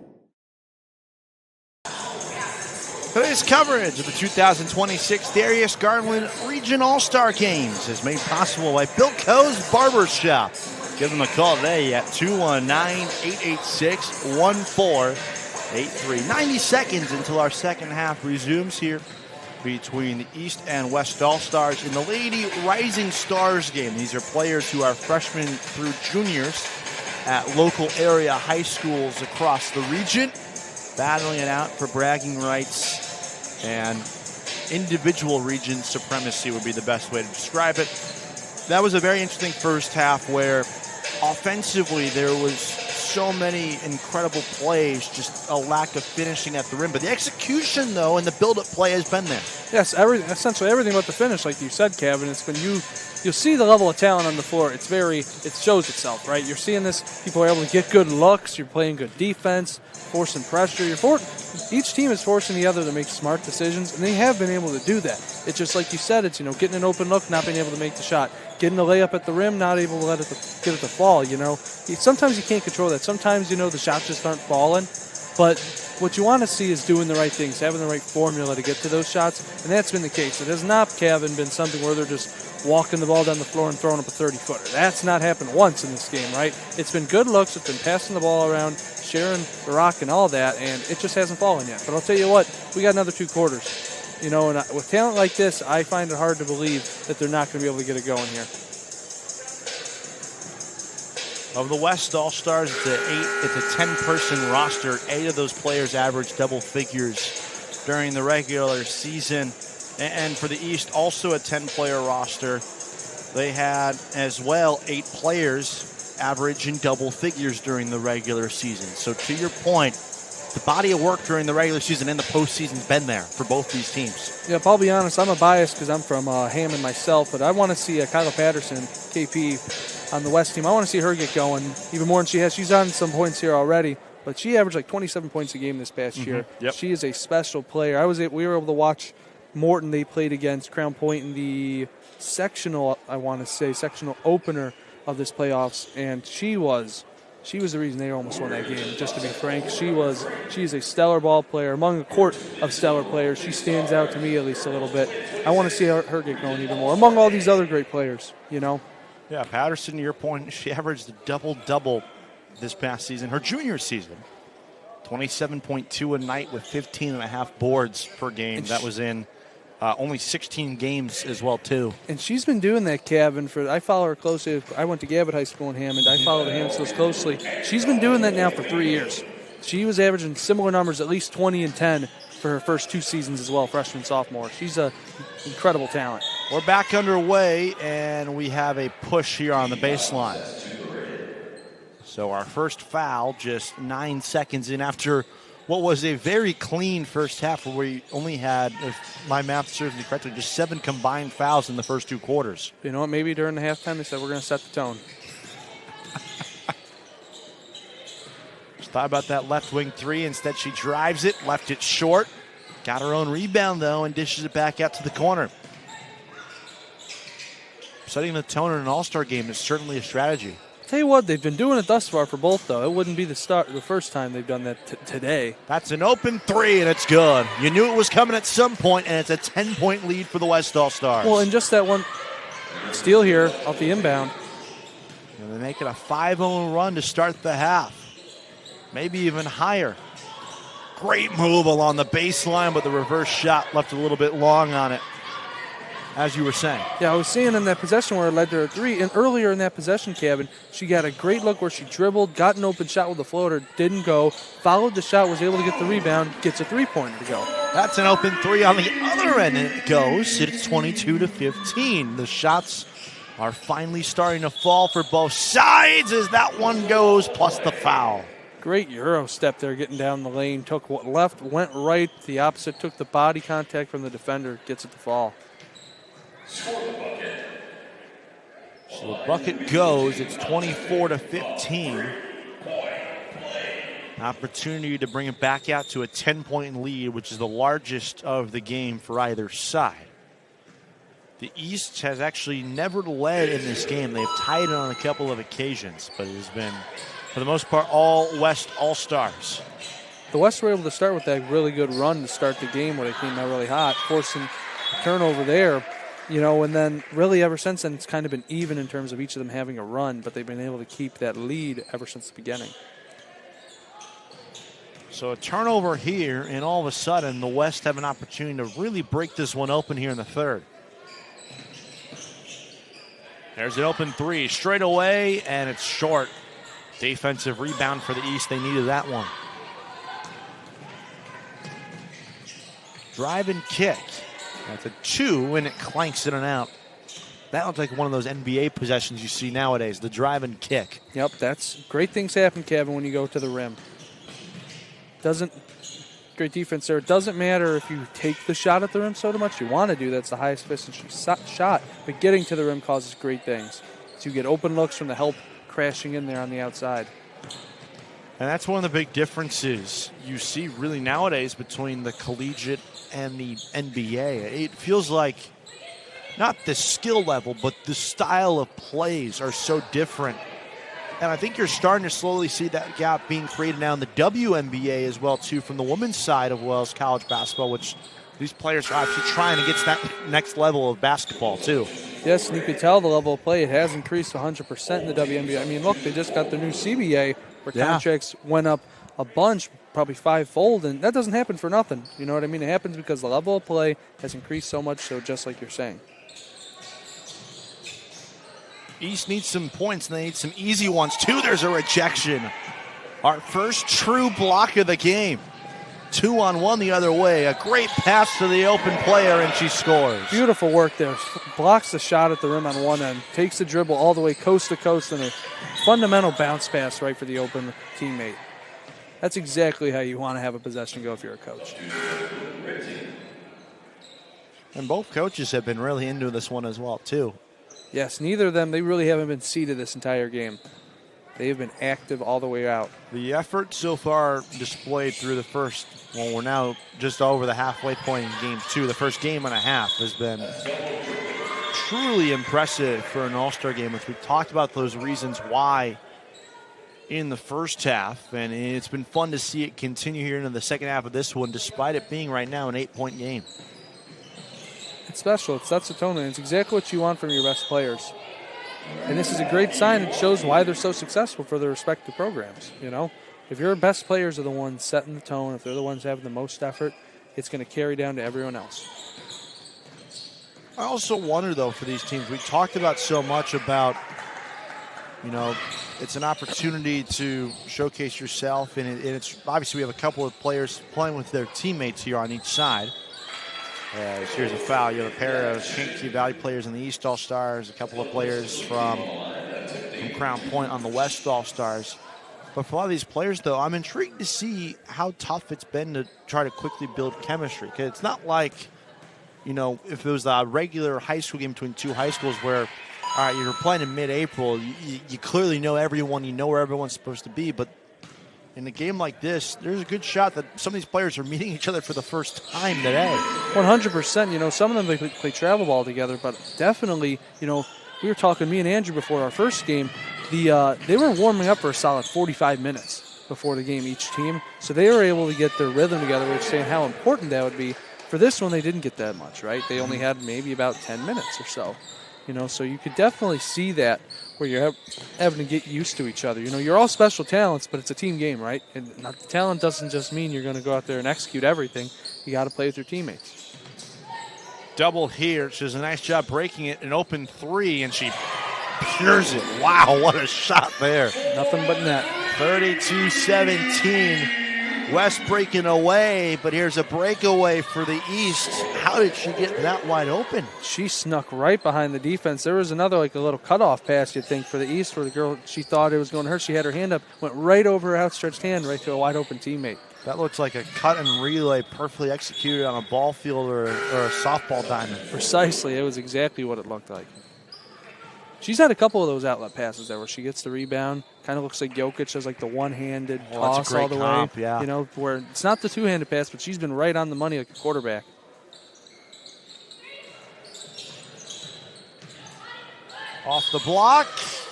Today's coverage of the 2026 Darius Garland Region All-Star Games is made possible by Bill Coe's Barber Shop. Give them a call today at 219-886-1483. 90 seconds until our second half resumes here between the East and West All-Stars in the Lady Rising Stars game. These are players who are freshmen through juniors at local area high schools across the region, battling it out for bragging rights and individual region supremacy would be the best way to describe it. That was a very interesting first half where offensively there was so many incredible plays, just a lack of finishing at the rim. But the execution, though, and the build-up play has been there. Yes, essentially everything but the finish, like you said, Kevin. It's when you'll see the level of talent on the floor. It shows itself, right? You're seeing this. People are able to get good looks. You're playing good defense, forcing pressure. Each team is forcing the other to make smart decisions, and they have been able to do that. It's just like you said. It's getting an open look, not being able to make the shot, getting the layup at the rim, not able to get it to fall. Sometimes you can't control that. Sometimes the shots just aren't falling, but what you want to see is doing the right things, having the right formula to get to those shots, and that's been the case. It has not, Kevin, been something where they're just walking the ball down the floor and throwing up a 30-footer. That's not happened once in this game, right? It's been good looks. It's been passing the ball around, sharing the rock and all that, and it just hasn't fallen yet. But I'll tell you what, we got another 2 quarters. And with talent like this, I find it hard to believe that they're not going to be able to get it going here. Of the West All-Stars, it's a 10-person roster. 8 of those players average double figures during the regular season. And for the East, also a 10-player roster. They had as well 8 players average in double figures during the regular season. So to your point, the body of work during the regular season and the postseason's been there for both these teams. Yep, I'll be honest, I'm a bias because I'm from Hammond myself, but I want to see Kyla Patterson, KP, on the West team. I want to see her get going even more than she has. She's on some points here already, but she averaged like 27 points a game this past year. Yep. She is a special player. We were able to watch Morton. They played against Crown Point in the sectional opener of this playoffs, and she was the reason they almost won that game, just to be frank. She is a stellar ball player. Among a court of stellar players, she stands out to me at least a little bit. I want to see her get going even more, among all these other great players, you know. Yeah, Patterson, to your point, she averaged a double-double this past season. Her junior season, 27.2 a night with 15.5 boards per game. That was in only 16 games as well, too. And she's been doing that, Kevin. I follow her closely. I went to Gabbett High School in Hammond. I follow the Hammond closely. She's been doing that now for 3 years. She was averaging similar numbers, at least 20 and 10, for her first 2 seasons as well, freshman, sophomore. She's an incredible talent. We're back underway, and we have a push here on the baseline. So our first foul just 9 seconds in after what was a very clean first half where we only had, if my math serves me correctly, just 7 combined fouls in the first 2 quarters. You know what? Maybe during the halftime they said we're going to set the tone. Just thought about that left wing 3. Instead, she drives it, left it short. Got her own rebound, though, and dishes it back out to the corner. Setting the tone in an all-star game is certainly a strategy. Tell you what, they've been doing it thus far for both, though. It wouldn't be the first time they've done that today. That's an open 3, and it's good. You knew it was coming at some point, and it's a 10-point lead for the West All-Stars. Well, and just that one steal here off the inbound. And they make it a 5-0 run to start the half. Maybe even higher. Great move along the baseline, but the reverse shot left a little bit long on it, as you were saying. Yeah, I was seeing in that possession where it led to a 3, and earlier in that possession, Kevin, she got a great look where she dribbled, got an open shot with the floater, didn't go, followed the shot, was able to get the rebound, gets a 3-pointer to go. That's an open 3 on the other end, and it goes. It's 22-15. The shots are finally starting to fall for both sides as that one goes, plus the foul. Great Euro step there, getting down the lane, took left, went right, the opposite, took the body contact from the defender, gets it to fall. So the bucket goes. It's 24-15. Opportunity to bring it back out to a 10-point lead, which is the largest of the game for either side. The East has actually never led in this game. They've tied it on a couple of occasions, but it has been, for the most part, all West All-Stars. The West were able to start with that really good run to start the game where they came out really hot, forcing a turnover there. You know, and then really ever since then, it's kind of been even in terms of each of them having a run, but they've been able to keep that lead ever since the beginning. So a turnover here, and all of a sudden, the West have an opportunity to really break this one open here in the third. There's an open 3 straight away, and it's short. Defensive rebound for the East. They needed that one. Drive and kick. That's a 2, and it clanks in and out. That looks like one of those NBA possessions you see nowadays, the drive and kick. Yep, that's great things happen, Kevin, when you go to the rim. Great defense there. It doesn't matter if you take the shot at the rim so much. You want to do that's the highest efficiency shot, but getting to the rim causes great things. So you get open looks from the help crashing in there on the outside. And that's one of the big differences you see really nowadays between the collegiate and the NBA. It feels like not the skill level, but the style of plays are so different. And I think you're starting to slowly see that gap being created now in the WNBA as well, too, from the women's side of Wells college basketball, which these players are actually trying to get to that next level of basketball, too. Yes, and you can tell the level of play. It has increased 100% in the WNBA. I mean, look, they just got the new CBA where contracts went up a bunch, probably 5-fold, and that doesn't happen for nothing. You know what I mean? It happens because the level of play has increased so much, so just like you're saying. East needs some points, and they need some easy ones, too. There's a rejection. Our first true block of the game. 2-on-1 the other way. A great pass to the open player, and she scores. Beautiful work there. Blocks the shot at the rim on one end, takes the dribble all the way coast to coast, and a fundamental bounce pass right for the open teammate. That's exactly how you want to have a possession go if you're a coach. And both coaches have been really into this one as well, too. Yes, neither of them, they really haven't been seated this entire game. They have been active all the way out. The effort so far displayed through the first, well, we're now just over the halfway point in game 2. The first game and a half has been truly impressive for an all-star game, which we talked about those reasons why in the first half. And it's been fun to see it continue here into the second half of this one, despite it being right now an 8-point game. It's special. It sets the tone, and it's exactly what you want from your best players. And this is a great sign. It shows why they're so successful for their respective programs. You know, if your best players are the ones setting the tone, if they're the ones having the most effort, it's going to carry down to everyone else. I also wonder, though, for these teams, we talked about so much about, you know, it's an opportunity to showcase yourself, and it's obviously we have a couple of players playing with their teammates here on each side. Here's a foul. You have a pair of Kankakee Valley players in the East All-Stars, a couple of players from Crown Point on the West All-Stars. But for a lot of these players, though, I'm intrigued to see how tough it's been to try to quickly build chemistry. Because it's not like, you know, if it was a regular high school game between two high schools where, all right, you're playing in mid-April, you clearly know everyone, you know where everyone's supposed to be. But in a game like this, there's a good shot that some of these players are meeting each other for the first time today. 100%. You know, some of them they play travel ball together, but definitely, you know, we were talking, me and Andrew, before our first game. They were warming up for a solid 45 minutes before the game, each team. So they were able to get their rhythm together. We were saying how important that would be. For this one, they didn't get that much, right? They only had maybe about 10 minutes or so. You know, so you could definitely see that where you're having to get used to each other. You know, you're all special talents, but it's a team game, right? And the talent doesn't just mean you're going to go out there and execute everything. You got to play with your teammates. Double here. She does a nice job breaking it. An open three, and she pures it. Wow, what a shot there. Nothing but net. 32-17. West breaking away, but here's a breakaway for the East. How did she get that wide open? She snuck right behind the defense. There was another, like a little cutoff pass, you'd think, for the East, where the girl, she thought it was going to her. She had her hand up, went right over her outstretched hand, right to a wide open teammate. That looks like a cut and relay perfectly executed on a ball field or a softball diamond. Precisely. It was exactly what it looked like. She's had a couple of those outlet passes there where she gets the rebound. Kind of looks like Jokic does like the one-handed toss all the way. Yeah. You know, where it's not the two-handed pass, but she's been right on the money like a quarterback. Off the block,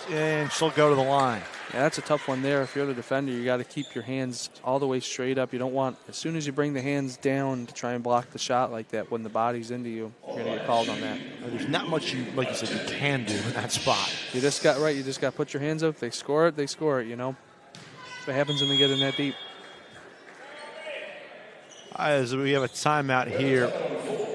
and she'll go to the line. Yeah, that's a tough one there. If you're the defender, you got to keep your hands all the way straight up. You don't want, as soon as you bring the hands down to try and block the shot like that, when the body's into you, you're going to get called on that. There's not much, like you said, you can do in that spot. You just got right. You just got to put your hands up. If they score it, they score it, you know. That's what happens when they get in that deep. As we have a timeout here,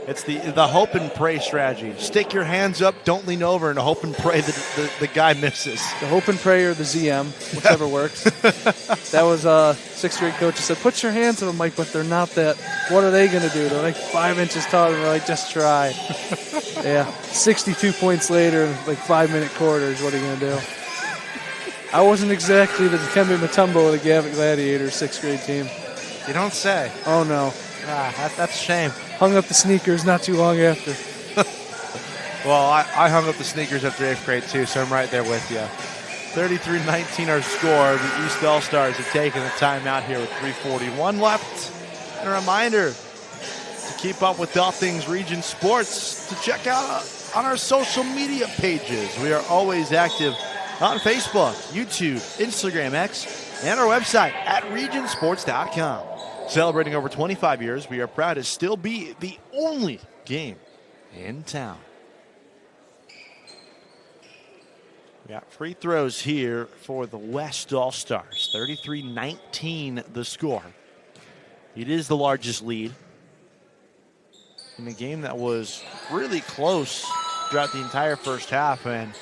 it's the hope and pray strategy. Stick your hands up, don't lean over, and hope and pray that the guy misses. The hope and pray or the ZM, whichever works. That was a sixth grade coach who said, put your hands up. I'm like, but they're not that. What are they going to do? They're like 5 inches taller. We're like, just try. Yeah, 62 points later, like 5-minute quarters. What are you going to do? I wasn't exactly the Dikembe Mutombo of the Gavitt Gladiators sixth grade team. You don't say. Oh, no. That's a shame. Hung up the sneakers not too long after. Well, I hung up the sneakers after 8th grade, too, so I'm right there with you. 33-19 our score. The East All-Stars have taken a timeout here with 3:41 left. And a reminder to keep up with all things Region Sports, to check out on our social media pages. We are always active on Facebook, YouTube, Instagram, X, and our website at regionsports.com. Celebrating over 25 years, we are proud to still be the only game in town. We got free throws here for the West All-Stars. 33-19 the score. It is the largest lead in a game that was really close throughout the entire first half. And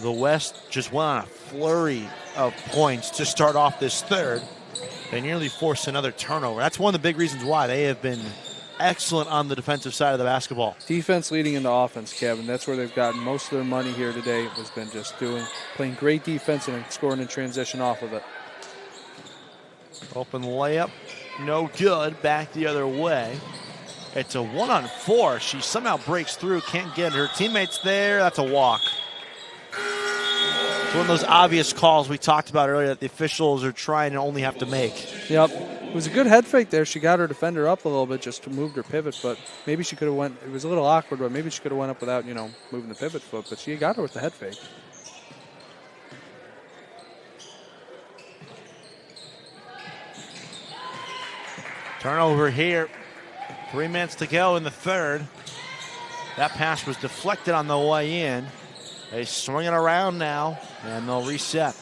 The West just went on a flurry of points to start off this third. They nearly forced another turnover. That's one of the big reasons why they have been excellent on the defensive side of the basketball. Defense leading into offense, Kevin. That's where they've gotten most of their money here today. Has been just playing great defense and scoring in transition off of it. Open layup, no good. Back the other way. It's a 1-on-4. She somehow breaks through, can't get her teammates there. That's a walk. It's one of those obvious calls we talked about earlier that the officials are trying to only have to make. Yep. It was a good head fake there. She got her defender up a little bit just to move her pivot, but maybe she could have went. It was a little awkward, but maybe she could have went up without, moving the pivot foot, but she got her with the head fake. Turnover here. 3 minutes to go in the third. That pass was deflected on the way in. They swing it around now, and they'll reset.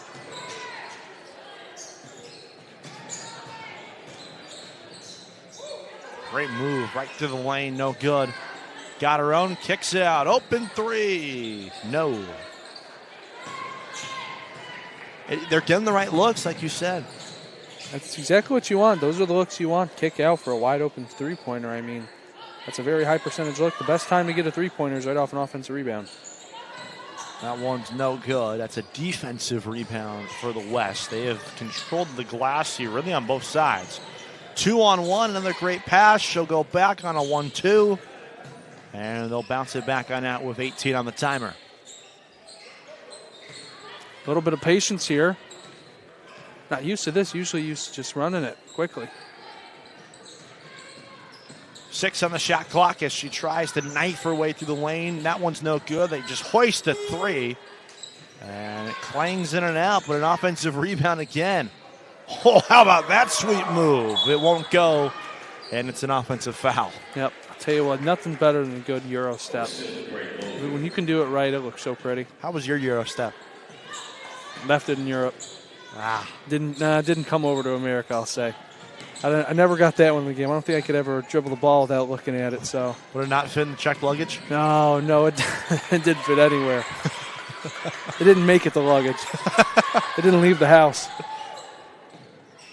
Great move right to the lane, no good. Got her own, kicks it out. Open three, no. They're getting the right looks, like you said. That's exactly what you want. Those are the looks you want. Kick out for a wide open three-pointer. I mean, that's a very high percentage look. The best time to get a three-pointer is right off an offensive rebound. That one's no good. That's a defensive rebound for the West. They have controlled the glass here really on both sides. 2-on-1, another great pass. She'll go back on a 1-2. And they'll bounce it back on out with 18 on the timer. A little bit of patience here. Not used to this. Usually used to just running it quickly. 6 on the shot clock as she tries to knife her way through the lane. That one's no good. They just hoist a three. And it clangs in and out, but an offensive rebound again. Oh, how about that sweet move? It won't go, and it's an offensive foul. Yep. I'll tell you what, nothing better than a good Euro step. When you can do it right, it looks so pretty. How was your Euro step? Left it in Europe. Didn't come over to America, I'll say. I never got that one in the game. I don't think I could ever dribble the ball without looking at it. So would it not fit in the checked luggage? No, it didn't fit anywhere. It didn't make it the luggage. It didn't leave the house.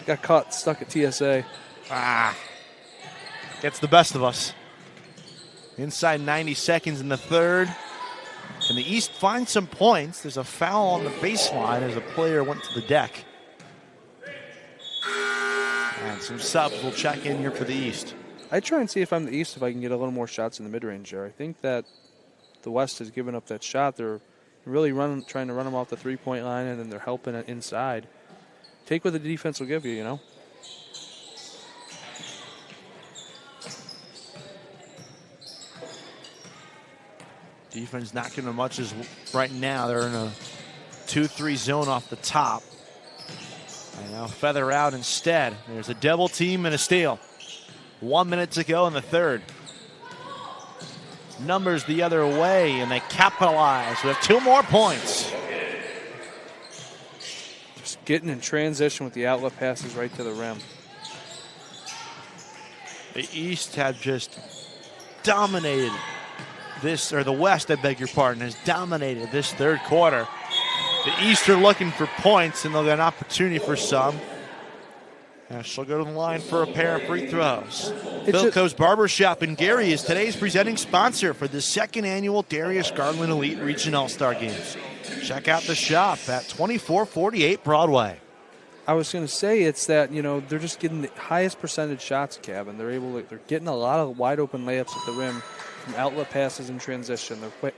Got caught stuck at TSA. Gets the best of us. Inside 90 seconds in the third. Can the East find some points? There's a foul on the baseline as a player went to the deck. And some subs will check in here for the East. I try and see if I'm the East if I can get a little more shots in the mid-range there. I think that the West has given up that shot. They're really trying to run them off the three-point line, and then they're helping it inside. Take what the defense will give you, Defense not giving them much as right now. They're in a 2-3 zone off the top. And now feather out instead. There's a double team and a steal. 1 minute to go in the third. Numbers the other way, and they capitalize with 2 more points. Just getting in transition with the outlet passes right to the rim. The East have just dominated this, or the West, I beg your pardon, has dominated this third quarter. The East are looking for points, and they'll get an opportunity for some. And she'll go to the line for a pair of free throws. Bilko's Barbershop in Gary is today's presenting sponsor for the second annual Darius Garland Elite Region All-Star Games. Check out the shop at 2448 Broadway. I was going to say it's that, they're just getting the highest percentage shots, Kevin. They're getting a lot of wide open layups at the rim from outlet passes in transition. They're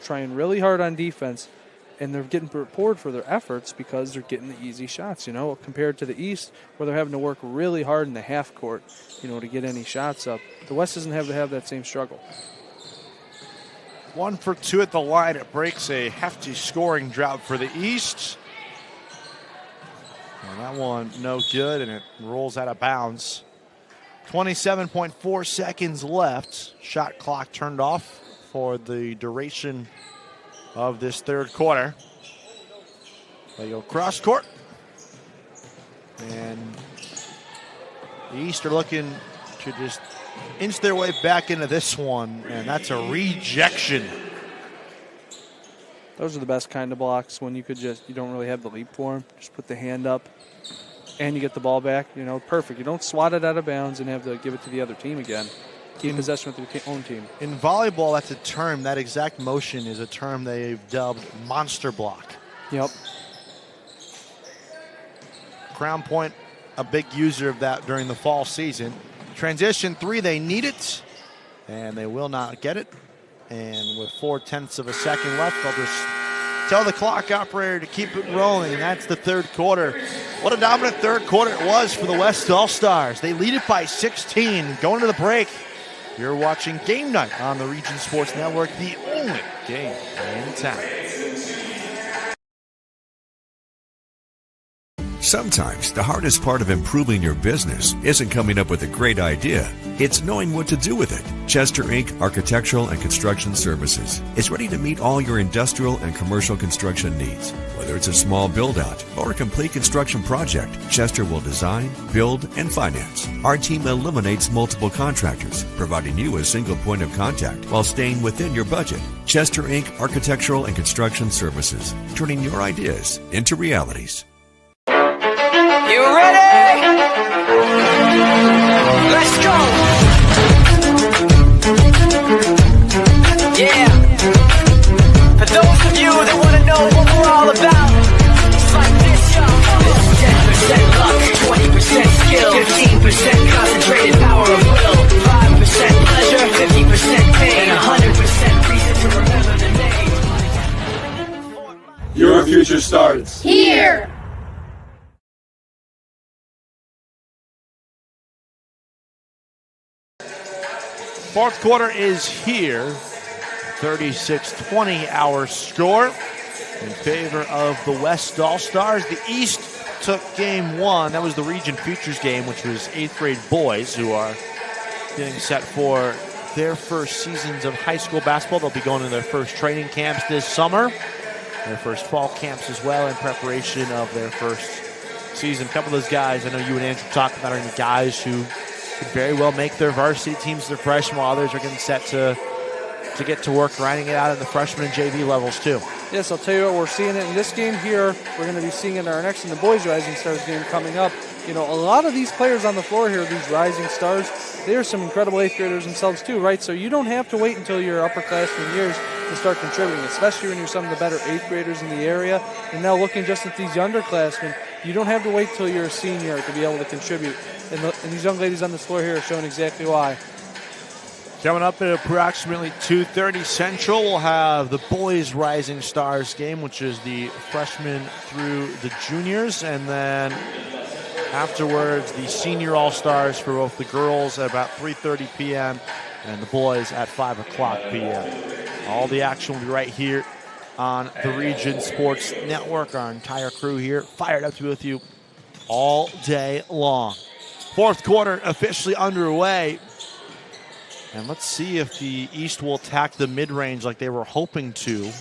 trying really hard on defense, and they're getting rewarded for their efforts because they're getting the easy shots, compared to the East where they're having to work really hard in the half court, to get any shots up. The West doesn't have to have that same struggle. 1 for 2 at the line. It breaks a hefty scoring drought for the East. And that one no good, and it rolls out of bounds. 27.4 seconds left. Shot clock turned off for the duration of this third quarter. They go cross court. And the East are looking to just inch their way back into this one, and that's a rejection. Those are the best kind of blocks when you don't really have the leap for them. Just put the hand up and you get the ball back. Perfect. You don't swat it out of bounds and have to give it to the other team again. Keep possession with your own team. In volleyball, that's a term. That exact motion is a term they've dubbed monster block. Yep. Crown Point, a big user of that during the fall season. Transition 3, they need it, and they will not get it. And with 0.4 of a second left, they'll just tell the clock operator to keep it rolling, and that's the third quarter. What a dominant third quarter it was for the West All-Stars. They lead it by 16 going to the break. You're watching Game Night on the Region Sports Network, the only game in town. Sometimes the hardest part of improving your business isn't coming up with a great idea. It's knowing what to do with it. Chester Inc. Architectural and Construction Services is ready to meet all your industrial and commercial construction needs. Whether it's a small build-out or a complete construction project, Chester will design, build, and finance. Our team eliminates multiple contractors, providing you a single point of contact while staying within your budget. Chester Inc. Architectural and Construction Services, turning your ideas into realities. You ready? Let's go! Yeah! For those of you that want to know what we're all about, it's like this, y'all. 10% luck, 20% skill, 15% concentrated power of will, 5% pleasure, 50% pain, and 100% reason to remember the name. Your future starts here! Fourth quarter is here. 36-20 our score in favor of the West All-Stars. The East took game one. That was the Region Futures game, which was 8th grade boys who are getting set for their first seasons of high school basketball. They'll be going to their first training camps this summer, their first fall camps as well in preparation of their first season. A couple of those guys I know you and Andrew talked about are the guys who could very well make their varsity teams their freshmen, while others are getting set to get to work grinding it out at the freshman and JV levels too. Yes, I'll tell you what, we're seeing it in this game here. We're going to be seeing it in our next in the Boys Rising Stars game coming up. A lot of these players on the floor here, these Rising Stars, they are some incredible 8th graders themselves too, right? So you don't have to wait until your upperclassmen years to start contributing, especially when you're some of the better 8th graders in the area. And now looking just at these underclassmen, you don't have to wait till you're a senior to be able to contribute. And these young ladies on the floor here are showing exactly why. Coming up at approximately 2:30 Central, we'll have the Boys Rising Stars game, which is the freshmen through the juniors. And then afterwards, the Senior All-Stars for both the girls at about 3:30 p.m. and the boys at 5 o'clock p.m. All the action will be right here on the Region Sports Network. Our entire crew here fired up to be with you all day long. Fourth quarter officially underway. And let's see if the East will attack the mid-range like they were hoping to.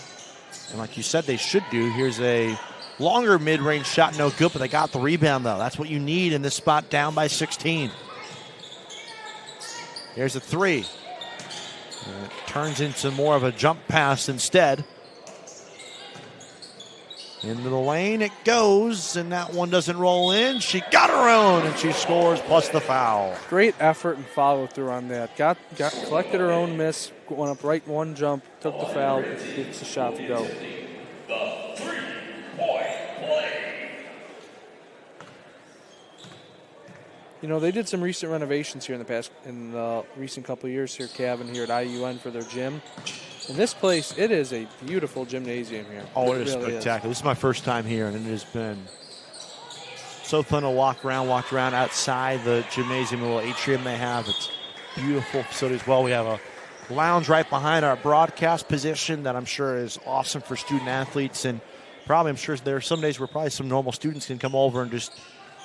And like you said, they should do. Here's a longer mid-range shot, no good, but they got the rebound, though. That's what you need in this spot, down by 16. Here's a three. And it turns into more of a jump pass instead. Into the lane it goes, and that one doesn't roll in. She got her own, and she scores plus the foul. Great effort and follow through on that. Collected her own miss, went up right one jump, took the foul, gets the shot to go. They did some recent renovations here in the recent couple of years here, Kevin, here at IUN for their gym. In this place, it is a beautiful gymnasium here. Oh, it is really spectacular. This is my first time here, and it has been so fun to walk around outside the gymnasium, the little atrium they have. It's beautiful facility as well. We have a lounge right behind our broadcast position that I'm sure is awesome for student athletes, and I'm sure there are some days where probably some normal students can come over and just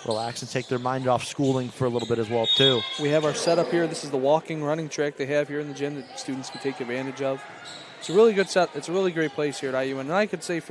relax and take their mind off schooling for a little bit as well too. We have our setup here. This is the walking, running track they have here in the gym that students can take advantage of. It's a really good set. It's a really great place here at IUN. And I could say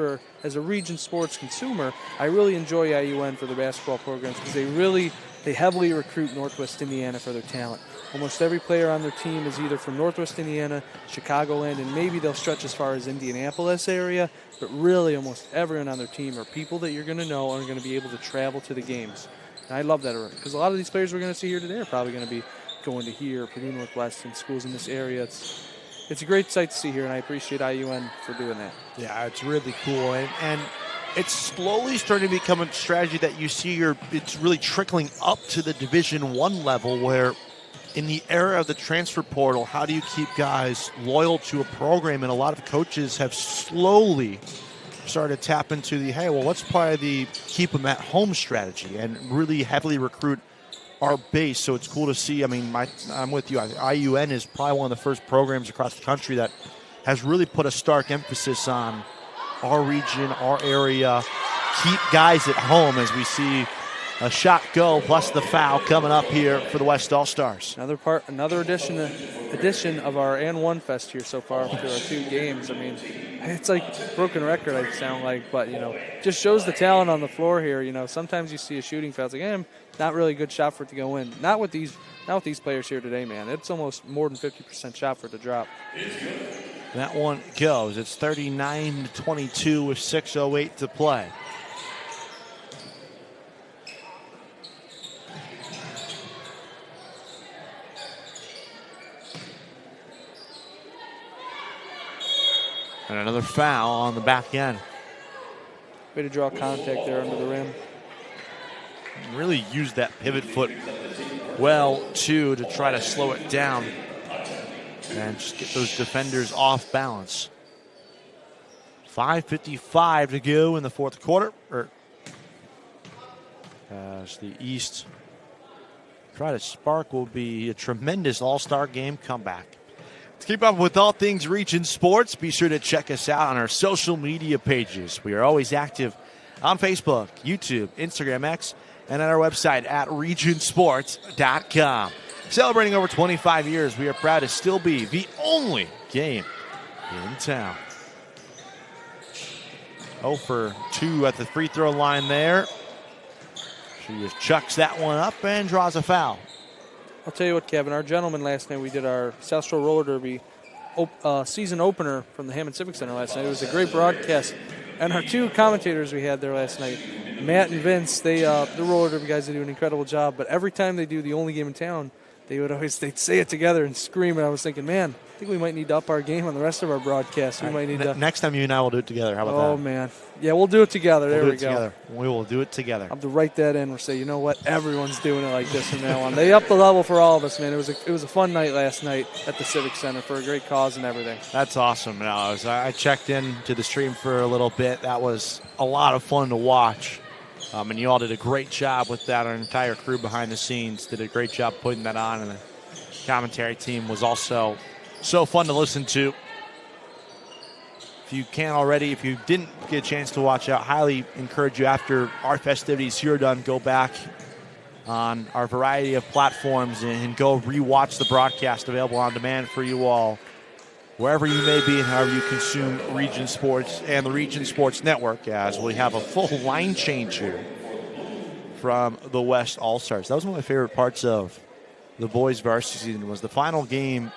as a Region Sports consumer, I really enjoy IUN for their basketball programs because they really they heavily recruit Northwest Indiana for their talent. Almost every player on their team is either from Northwest Indiana, Chicagoland, and maybe they'll stretch as far as Indianapolis area, but really almost everyone on their team are people that you're going to know and are going to be able to travel to the games. And I love that because a lot of these players we're going to see here today are probably going to be going to here, Purdue Northwest, and schools in this area. It's a great sight to see here, and I appreciate IUN for doing that. Yeah, it's really cool, and it's slowly starting to become a strategy that you see it's really trickling up to the Division I level, where in the era of the transfer portal, how do you keep guys loyal to a program? And a lot of coaches have slowly started to tap into let's play the keep them at home strategy and really heavily recruit our base. So it's cool to see. I mean, I'm with you. IUN is probably one of the first programs across the country that has really put a stark emphasis on our region, our area, keep guys at home, as we see a shot go plus the foul coming up here for the West All-Stars. Another edition of our and one fest here so far through our 2 games. I mean, it's like broken record, I sound like, but just shows the talent on the floor here. Sometimes you see a shooting foul, it's like, not really a good shot for it to go in. Not with these players here today, man. It's almost more than 50% shot for it to drop. That one goes. It's 39-22 with 6:08 to play. And another foul on the back end. Way to draw contact there under the rim. Really used that pivot foot well, too, to try to slow it down and just get those defenders off balance. 5:55 to go in the fourth quarter. As the East try to spark will be a tremendous all-star game comeback. To keep up with all things Region Sports, be sure to check us out on our social media pages. We are always active on Facebook, YouTube, Instagram, X, and at our website at regionsports.com. Celebrating over 25 years, we are proud to still be the only game in town. 0 for 2 at the free throw line there. She just chucks that one up and draws a foul. I'll tell you what, Kevin, our gentlemen last night, we did our South Shore Roller Derby season opener from the Hammond Civic Center last night. It was a great broadcast. And our 2 commentators we had there last night, Matt and Vince, the roller derby guys, they do an incredible job. But every time they do the only game in town, they'd say it together and scream. And I was thinking, man, I think we might need to up our game on the rest of our broadcasts. We might need to. Next time you and I will do it together. How about that? Oh, man. Yeah, we'll do it together. There we go. Together. We will do it together. I'll have to write that in. We'll say, you know what? Everyone's doing it like this from now on. They upped the level for all of us, man. It was a fun night last night at the Civic Center for a great cause and everything. That's awesome. I checked into the stream for a little bit. That was a lot of fun to watch. And you all did a great job with that. Our entire crew behind the scenes did a great job putting that on. And the commentary team was also so fun to listen to. If you can't already, if you didn't get a chance to watch out, highly encourage you after our festivities here are done, go back on our variety of platforms and go rewatch the broadcast available on demand for you all, wherever you may be and however you consume Region Sports and the Region Sports Network, as we have a full line change here from the West All-Stars. That was one of my favorite parts of the boys varsity season, was the final game,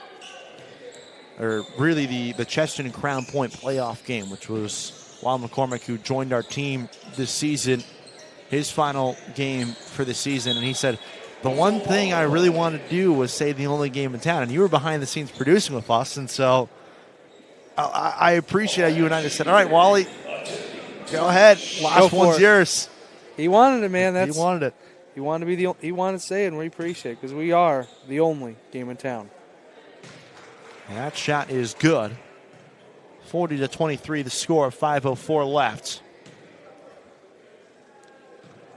or really the Chester and Crown Point playoff game, which was Wild McCormick, who joined our team this season, his final game for the season. And he said, the one thing I really wanted to do was say the only game in town. And you were behind the scenes producing with us. And so I appreciate how you and I just said, all right, Wally, go ahead. Last one's yours. He wanted it, man. He wanted it. He wanted to be he wanted to say it, and we appreciate it because we are the only game in town. And that shot is good. 40-23, the score, 5:04 left.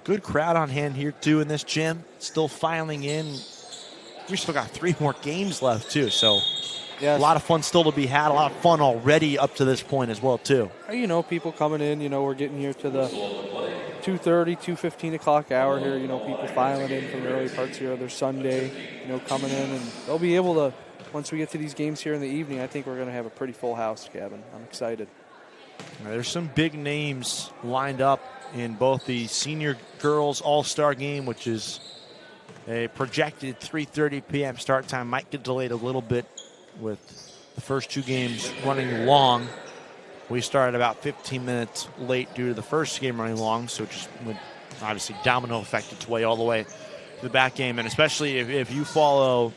Good crowd on hand here, too, in this gym. Still filing in. We still got 3 more games left, too, so yes. A lot of fun still to be had. A lot of fun already up to this point as well, too. People coming in, we're getting here to the 2:30, 2:15 o'clock hour here. People filing in from the early parts here of their Sunday, coming in, and they'll be able to. Once we get to these games here in the evening, I think we're going to have a pretty full house, Gavin. I'm excited. There's some big names lined up in both the senior girls all-star game, which is A projected 3:30 p.m. start time might get delayed a little bit with the first two games running long. We started about 15 minutes late due to the first game running long, so it just would obviously domino effect its way all the way to the back game. And especially if you follow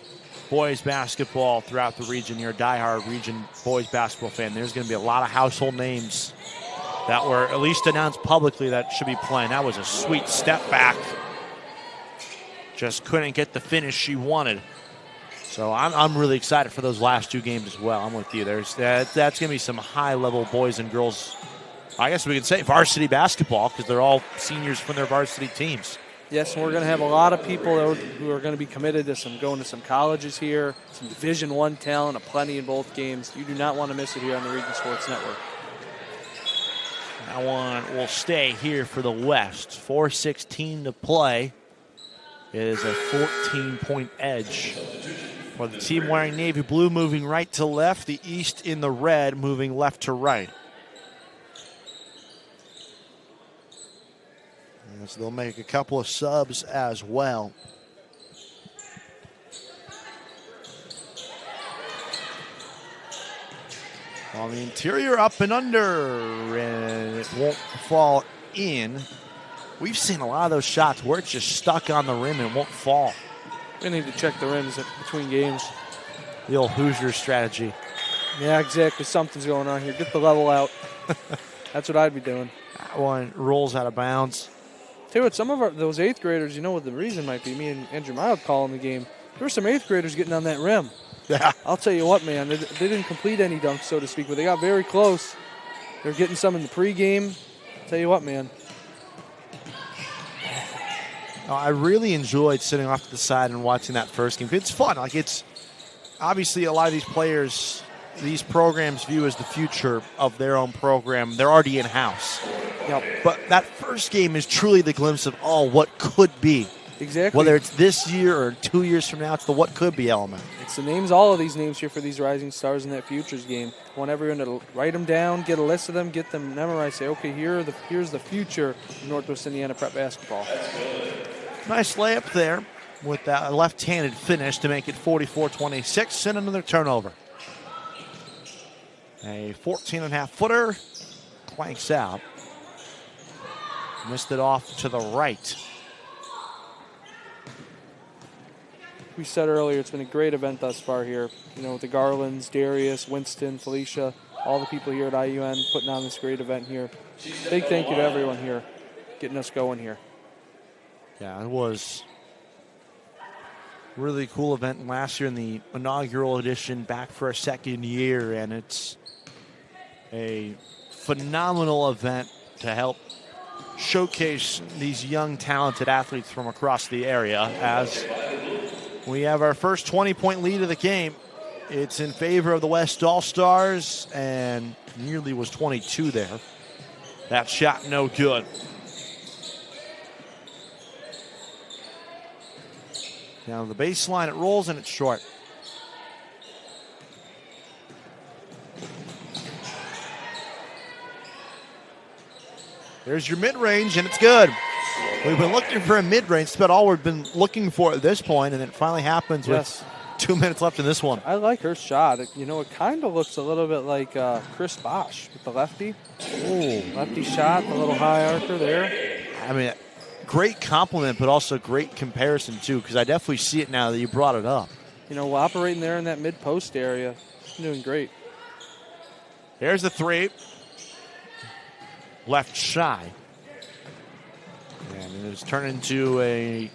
boys basketball throughout the region, you're a diehard region boys basketball fan, there's going to be a lot of household names that were at least announced publicly that should be playing. That was a sweet step back. Just couldn't get the finish she wanted. So I'm really excited for those last two games as well. I'm with you. That's going to be some high-level boys and girls, I guess we could say varsity basketball, because they're all seniors from their varsity teams. Yes, and we're going to have a lot of people who are going to be committed to going to some colleges here, some Division I talent, plenty in both games. You do not want to miss it here on the Region Sports Network. That one will stay here for the West. 4:16 to play. It is a 14-point edge for the team wearing navy blue, moving right to left. The East in the red, moving left to right. And so they'll make a couple of subs as well. On the interior, up and under, and it won't fall in. We've seen a lot of those shots where it's just stuck on the rim and won't fall. We need to check the rims between games. The old Hoosier strategy. Yeah, exactly. Something's going on here. Get the level out. That's what I'd be doing. That one rolls out of bounds. Tell you what, some of those 8th graders, you know what the reason might be? Me and Andrew Mild calling the game. There were some 8th graders getting on that rim. Yeah. I'll tell you what, man. They didn't complete any dunks, so to speak, but they got very close. They're getting some in the pregame. Tell you what, man. I really enjoyed sitting off to the side and watching that first game. It's fun. It's obviously a lot of these players, these programs view as the future of their own program. They're already in-house. Yep. But that first game is truly the glimpse of, what could be. Exactly. Whether it's this year or 2 years from now, it's the what could be element. It's the names, all of these names here for these rising stars in that futures game. I want everyone to write them down, get a list of them, get them memorized. Say, okay, here's the future of Northwest Indiana prep basketball. Nice layup there with that left-handed finish to make it 44-26 and another turnover. A 14.5-footer clanks out. Missed it off to the right. We said earlier, it's been a great event thus far here. You know, with the Garlands, Darius, Winston, Felicia, all the people here at IUN putting on this great event here. Big thank you to everyone here getting us going here. Yeah, it was a really cool event last year in the inaugural edition, back for a second year, and it's a phenomenal event to help showcase these young, talented athletes from across the area. As we have our first 20-point lead of the game, it's in favor of the West All-Stars, and nearly was 22 there. That shot no good. Down the baseline, it rolls and it's short. There's your mid-range, and it's good. We've been looking for a mid-range. That's about all we've been looking for at this point, and it finally happens with 2 minutes left in this one. I like her shot. It kind of looks a little bit like Chris Bosch with the lefty. Ooh. Lefty shot, a little high archer there. I mean, great compliment, but also great comparison, too, because I definitely see it now that you brought it up. Operating there in that mid-post area, doing great. There's the three. Left shy. And it's turned into a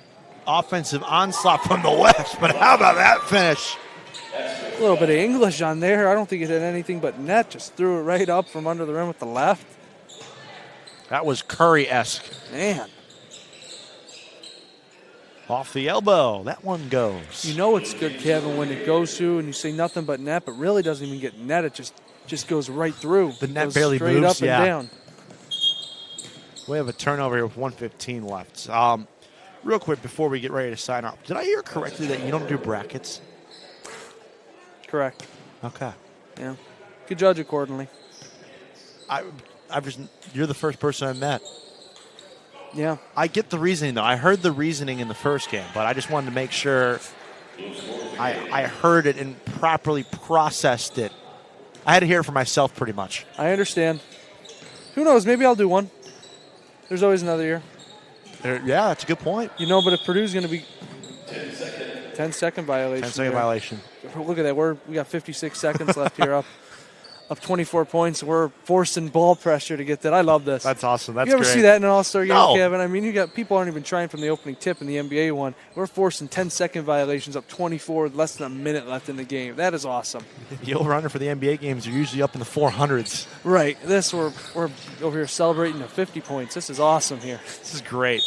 offensive onslaught from the West, but how about that finish? A little bit of English on there. I don't think it had anything but net. Just threw it right up from under the rim with the left. That was Curry-esque. Man. Off the elbow. That one goes. You know it's good, Kevin, when it goes through and you say nothing but net, but really doesn't even get net. It just goes right through. The net goes barely straight moves, up and down. We have a turnover here with 1:15 left. Real quick before we get ready to sign off, did I hear correctly that you don't do brackets? Correct. Okay. Yeah. Could judge accordingly. You're the first person I met. Yeah. I get the reasoning, though. I heard the reasoning in the first game, but I just wanted to make sure I heard it and properly processed it. I had to hear it for myself pretty much. I understand. Who knows? Maybe I'll do one. There's always another year. Yeah, that's a good point. But if Purdue's going to be 10-second violation. 10-second violation. Look at that. We got 56 seconds left here up 24 points. We're forcing ball pressure to get that. I love this. That's awesome. That's you ever great. see that in an all-star game, No. Kevin? I mean, you got people aren't even trying from the opening tip in the NBA one. We're forcing 10-second violations up 24 with less than a minute left in the game. That is awesome. The over-under for the NBA games are usually up in the 400s. Right. We're over here celebrating the 50 points. This is awesome here. This is great.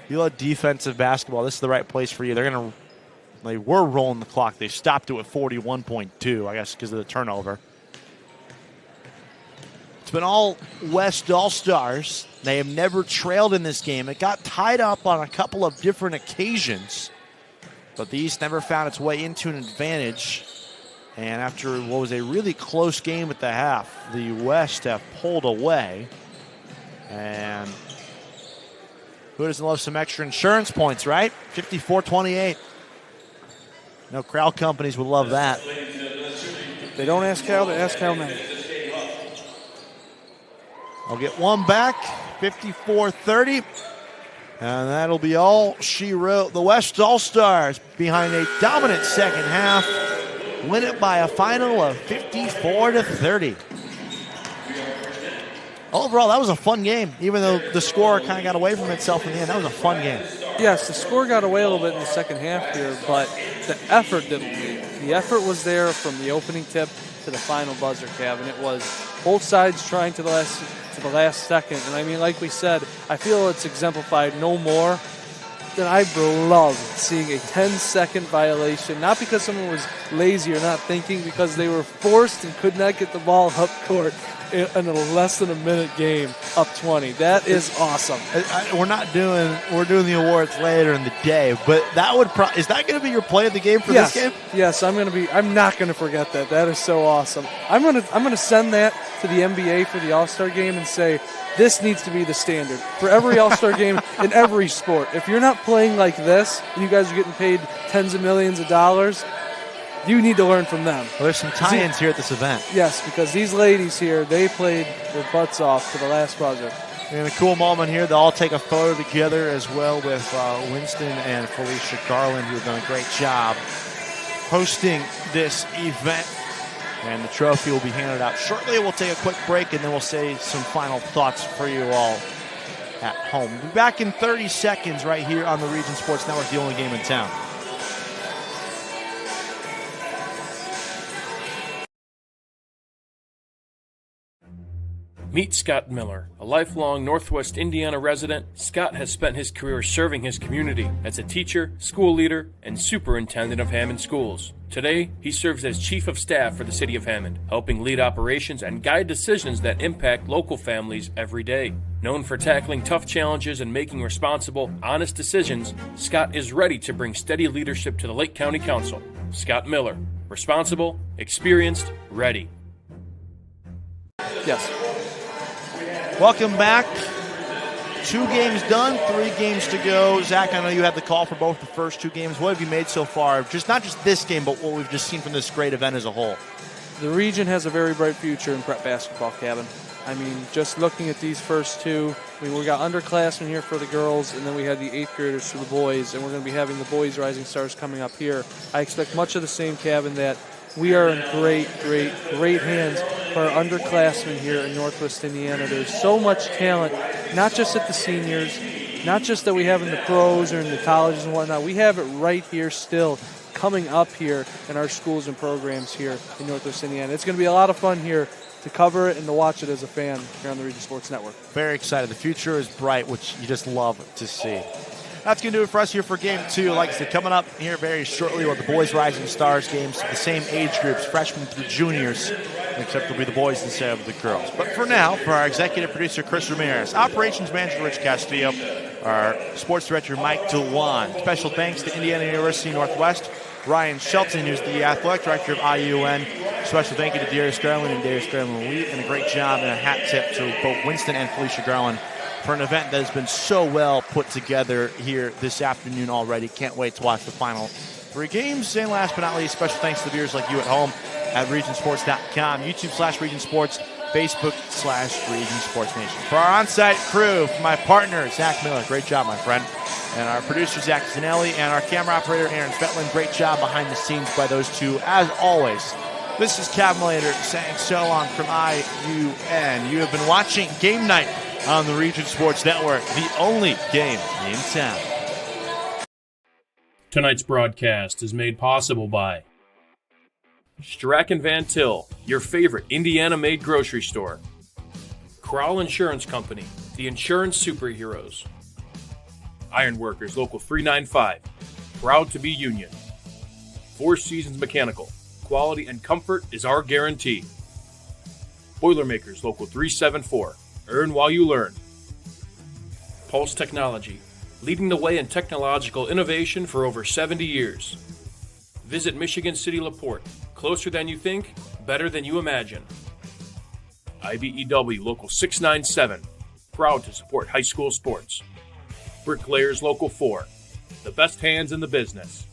You love defensive basketball. This is the right place for you. They were rolling the clock. They stopped it at 41.2, I guess, because of the turnover. It's been all West All-Stars. They have never trailed in this game. It got tied up on a couple of different occasions, but the East never found its way into an advantage. And after what was a really close game at the half, the West have pulled away. And who doesn't love some extra insurance points, right? 54-28. No, crowd companies would love that. They don't ask how, they ask how many. I'll get one back, 54-30. And that'll be all she wrote. The West All-Stars behind a dominant second half win it by a final of 54-30. Overall, that was a fun game, even though the score kind of got away from itself in the end. That was a fun game. Yes, the score got away a little bit in the second half here, but the effort didn't leave. The effort was there from the opening tip to the final buzzer, Kevin. It was both sides trying to the last second. And I mean, like we said, I feel it's exemplified no more than I love seeing a 10-second violation, not because someone was lazy or not thinking, because they were forced and could not get the ball up court in a less than a minute game, up 20. That is awesome. We're doing the awards later in the day, but that would is that going to be your play of the game for this game? Yes, I'm not going to forget that. That is so awesome. I'm going to send that to the NBA for the All-Star game and say, this needs to be the standard for every All-Star game in every sport. If you're not playing like this and you guys are getting paid tens of millions of dollars, you need to learn from them. Well, there's some tie-ins here at this event. Yes, because these ladies here, they played their butts off to the last buzzer. And a cool moment here, they'll all take a photo together as well with Winston and Felicia Garland, who have done a great job hosting this event. And the trophy will be handed out shortly. We'll take a quick break, and then we'll say some final thoughts for you all at home. We'll be back in 30 seconds right here on the Region Sports Network, the only game in town. Meet Scott Miller, a lifelong Northwest Indiana resident. Scott has spent his career serving his community as a teacher, school leader, and superintendent of Hammond schools. Today, he serves as chief of staff for the city of Hammond, helping lead operations and guide decisions that impact local families every day. Known for tackling tough challenges and making responsible, honest decisions, Scott is ready to bring steady leadership to the Lake County Council. Scott Miller, responsible, experienced, ready. Yes. Welcome back. 2 games done, 3 games to go. Zach, I know you had the call for both the first 2 games. What have you made so far? Not just this game, but what we've just seen from this great event as a whole. The region has a very bright future in prep basketball, Kevin. I mean, just looking at these first 2, we got underclassmen here for the girls, and then we had the 8th graders for the boys, and we're going to be having the boys Rising Stars coming up here. I expect much of the same, Kevin, that we are in great hands for our underclassmen here in Northwest Indiana. There's so much talent, not just at the seniors, not just that we have in the pros or in the colleges and whatnot. We have it right here still coming up here in our schools and programs here in Northwest Indiana. It's going to be a lot of fun here to cover it and to watch it as a fan here on the Region Sports Network. Very excited. The future is bright, which you just love to see. That's going to do it for us here for Game 2. Like I said, coming up here very shortly with the Boys Rising Stars games, the same age groups, freshmen through juniors, except it'll be the boys instead of the girls. But for now, for our executive producer, Chris Ramirez, operations manager, Rich Castillo, our sports director, Mike DeWan. Special thanks to Indiana University Northwest, Ryan Shelton, who's the athletic director of IUN. Special thank you to Darius Garland and Darius Garland Elite, and a great job and a hat tip to both Winston and Felicia Garland for an event that has been so well put together here this afternoon already. Can't wait to watch the final 3 games. And last but not least, special thanks to the viewers like you at home at regionsports.com, YouTube/regionsports, Facebook/regionsportsnation. For our on-site crew, for my partner, Zach Miller, great job, my friend. And our producer, Zach Zanelli, and our camera operator, Aaron Fetland, great job behind the scenes by those two, as always. This is Cavalier saying so long from IUN. You have been watching Game Night on the Region Sports Network, the only game in town. Tonight's broadcast is made possible by Strack & Van Til, your favorite Indiana-made grocery store. Crowell Insurance Company, the insurance superheroes. Ironworkers Local 395, proud to be union. Four Seasons Mechanical, quality and comfort is our guarantee. Boilermakers Local 374, earn while you learn. Pulse Technology, leading the way in technological innovation for over 70 years. Visit Michigan City LaPorte, closer than you think, better than you imagine. IBEW Local 697, proud to support high school sports. Bricklayers Local 4, the best hands in the business.